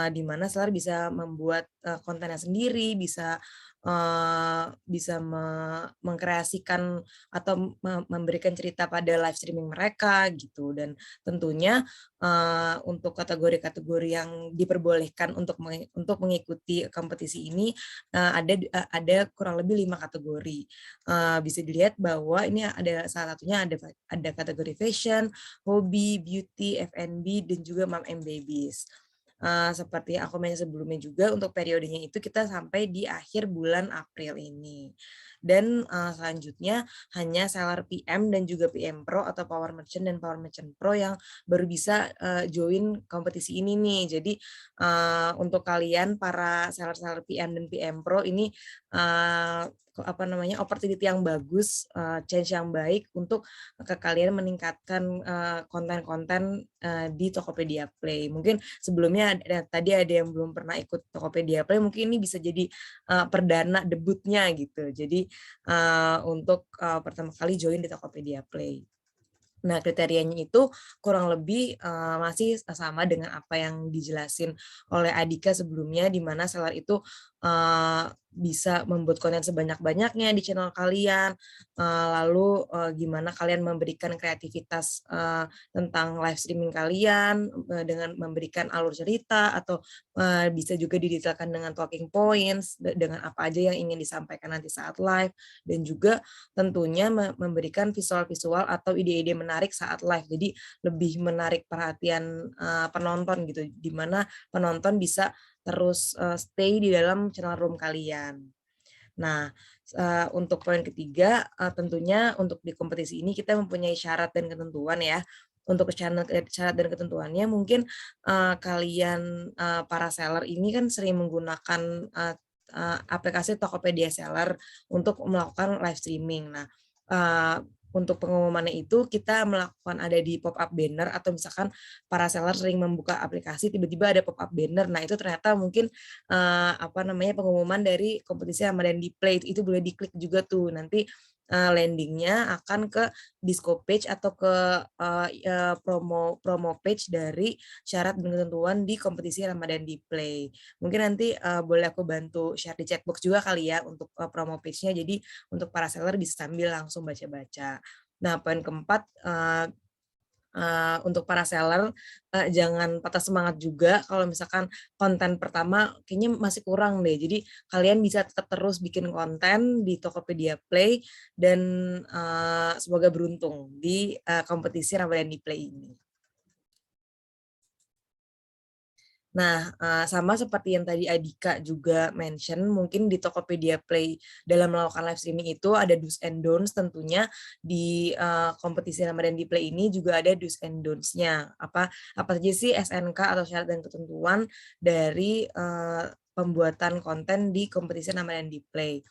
di mana seller bisa membuat, kontennya sendiri, bisa mengkreasikan atau memberikan cerita pada live streaming mereka gitu. Dan tentunya, untuk kategori-kategori yang diperbolehkan untuk mengikuti kompetisi ini, ada kurang lebih 5 kategori. Bisa dilihat bahwa ini ada salah satunya ada kategori fashion, hobi, beauty, F&B, dan juga mom and babies. Seperti yang aku mention sebelumnya juga untuk periodenya itu kita sampai di akhir bulan April ini. Dan, selanjutnya hanya seller PM dan juga PM Pro atau Power Merchant dan Power Merchant Pro yang baru bisa, join kompetisi ini nih. Jadi, untuk kalian para seller-seller PM dan PM Pro ini, opportunity yang bagus, chance yang baik untuk ke kalian meningkatkan, konten-konten, di Tokopedia Play. Mungkin sebelumnya tadi ada yang belum pernah ikut Tokopedia Play, mungkin ini bisa jadi, perdana debutnya gitu. Jadi, untuk, pertama kali join di Tokopedia Play. Nah, kriterianya itu kurang lebih, masih sama dengan apa yang dijelasin oleh Adika sebelumnya, di mana seller itu, bisa membuat konten sebanyak-banyaknya di channel kalian, lalu, gimana kalian memberikan kreativitas, tentang live streaming kalian, dengan memberikan alur cerita atau, bisa juga didetailkan dengan talking points, dengan apa aja yang ingin disampaikan nanti saat live, dan juga tentunya memberikan visual-visual atau ide-ide menarik saat live. Jadi lebih menarik perhatian, penonton gitu, di mana penonton bisa terus, stay di dalam channel room kalian. Nah, untuk poin ketiga, tentunya untuk di kompetisi ini kita mempunyai syarat dan ketentuan ya. Untuk syarat dan ketentuannya mungkin, kalian, para seller ini kan sering menggunakan, aplikasi Tokopedia Seller untuk melakukan live streaming. Nah, untuk pengumumannya itu kita melakukan ada di pop-up banner, atau misalkan para seller sering membuka aplikasi tiba-tiba ada pop-up banner. Nah, itu ternyata mungkin pengumuman dari kompetisi Ramadan di Play, itu boleh diklik juga tuh. Nanti landingnya akan ke disco page atau ke promo page dari syarat dan ketentuan di kompetisi Ramadan di Play. Mungkin nanti boleh aku bantu share di chatbox juga kali ya untuk promo page-nya, jadi untuk para seller bisa sambil langsung baca-baca. Nah, poin keempat, untuk para seller, jangan patah semangat juga kalau misalkan konten pertama kayaknya masih kurang deh. Jadi kalian bisa tetap terus bikin konten di Tokopedia Play dan semoga beruntung di kompetisi Ramadan di Play ini. Nah, sama seperti yang tadi Adika juga mention, mungkin di Tokopedia Play dalam melakukan live streaming itu ada do's and don'ts tentunya. Di kompetisi Ramadan di Play ini juga ada do's and don'ts-nya. Apa saja sih SNK atau syarat dan ketentuan dari pembuatan konten di kompetisi Ramadan di Play.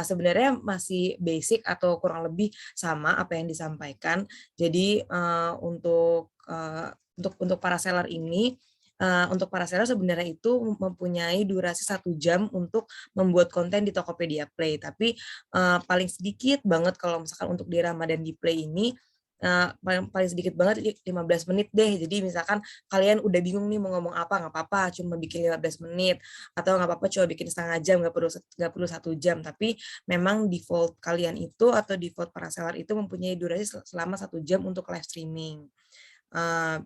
Sebenarnya masih basic atau kurang lebih sama apa yang disampaikan. Jadi untuk para seller ini, untuk para seller sebenarnya itu mempunyai durasi 1 jam untuk membuat konten di Tokopedia Play. Tapi paling sedikit banget kalau misalkan untuk di Ramadan di Play ini, paling sedikit banget 15 menit deh. Jadi misalkan kalian udah bingung nih mau ngomong apa, nggak apa-apa cuma bikin 15 menit, atau nggak apa-apa cuma bikin setengah jam, nggak perlu 1 jam. Tapi memang default kalian itu atau default para seller itu mempunyai durasi selama 1 jam untuk live streaming.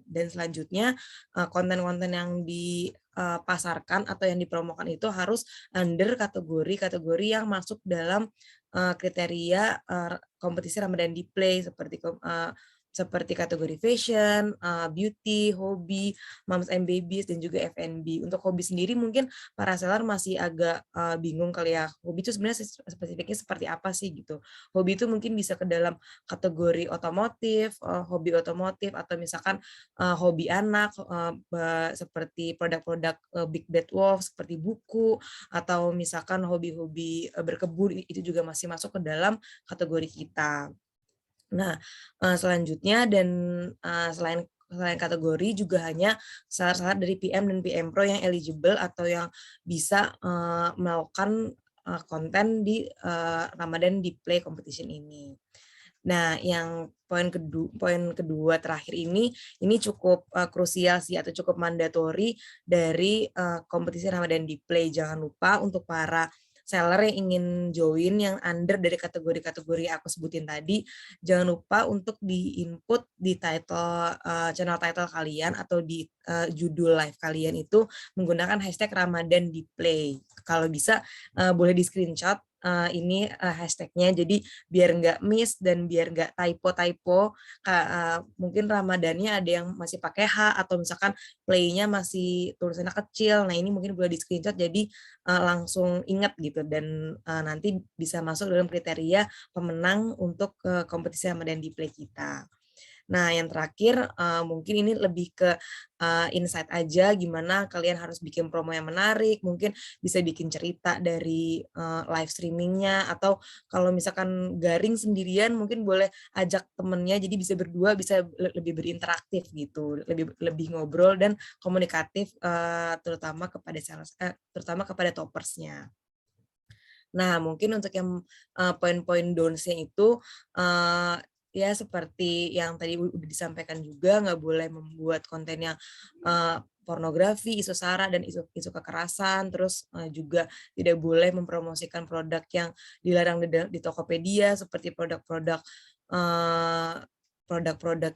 Dan selanjutnya konten-konten yang dipasarkan atau yang dipromokan itu harus under kategori yang masuk dalam kriteria kompetisi Ramadan di Play, seperti kategori fashion, beauty, hobi, moms and babies, dan juga F&B. Untuk hobi sendiri mungkin para seller masih agak bingung kali ya, hobi itu sebenarnya spesifiknya seperti apa sih gitu. Hobi itu mungkin bisa ke dalam kategori otomotif, hobi otomotif, atau misalkan hobi anak, seperti produk-produk Big Bad Wolf, seperti buku, atau misalkan hobi-hobi berkebun, itu juga masih masuk ke dalam kategori kita. Nah, selanjutnya dan selain kategori juga hanya seller-seller dari PM dan PM Pro yang eligible atau yang bisa melakukan konten di Ramadan di Play Competition ini. Nah, yang poin kedua terakhir ini cukup krusial sih atau cukup mandatori dari kompetisi Ramadan di Play. Jangan lupa untuk para seller yang ingin join yang under dari kategori-kategori aku sebutin tadi, jangan lupa untuk di-input di title channel title kalian atau di judul live kalian itu menggunakan hashtag Ramadan di Play. Kalau bisa boleh di screenshot ini hashtagnya, jadi biar nggak miss dan biar nggak typo. Mungkin Ramadannya ada yang masih pakai H atau misalkan play-nya masih tulisannya kecil. Nah, ini mungkin boleh di screenshot jadi langsung ingat gitu, dan nanti bisa masuk dalam kriteria pemenang untuk kompetisi Ramadan di Play kita. Nah, yang terakhir mungkin ini lebih ke insight aja gimana kalian harus bikin promo yang menarik, mungkin bisa bikin cerita dari live streamingnya, atau kalau misalkan garing sendirian mungkin boleh ajak temennya, jadi bisa berdua, bisa lebih berinteraktif gitu, lebih ngobrol dan komunikatif terutama kepada toppersnya. Nah, mungkin untuk yang poin-poin don'ts-nya itu ya seperti yang tadi udah disampaikan juga, nggak boleh membuat konten yang pornografi, isu sara, dan isu kekerasan. Terus juga tidak boleh mempromosikan produk yang dilarang di Tokopedia, seperti produk-produk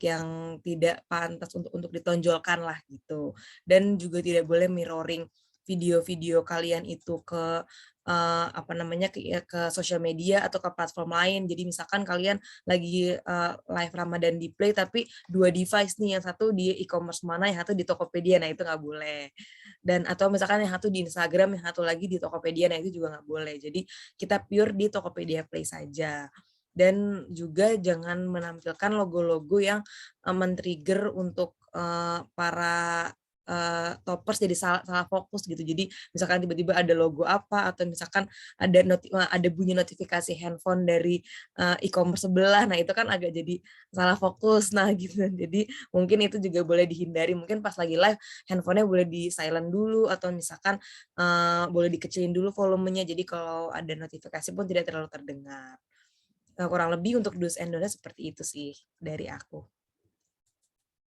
yang tidak pantas untuk ditonjolkan lah gitu. Dan juga tidak boleh mirroring video-video kalian itu ke ke sosial media atau ke platform lain. Jadi misalkan kalian lagi live Ramadan di Play tapi 2 device nih, yang satu di e-commerce mana, yang satu di Tokopedia, nah itu nggak boleh. Dan atau misalkan yang satu di Instagram, yang satu lagi di Tokopedia, nah itu juga nggak boleh. Jadi kita pure di Tokopedia Play saja. Dan juga jangan menampilkan logo-logo yang men-trigger untuk para toppers jadi salah fokus gitu. Jadi misalkan tiba-tiba ada logo apa atau misalkan ada bunyi notifikasi handphone dari e-commerce sebelah, nah itu kan agak jadi salah fokus. Nah gitu. Jadi mungkin itu juga boleh dihindari. Mungkin pas lagi live handphonenya boleh di silent dulu atau misalkan boleh dikecilin dulu volumenya. Jadi kalau ada notifikasi pun tidak terlalu terdengar. Kurang lebih untuk do's and don'ts seperti itu sih dari aku.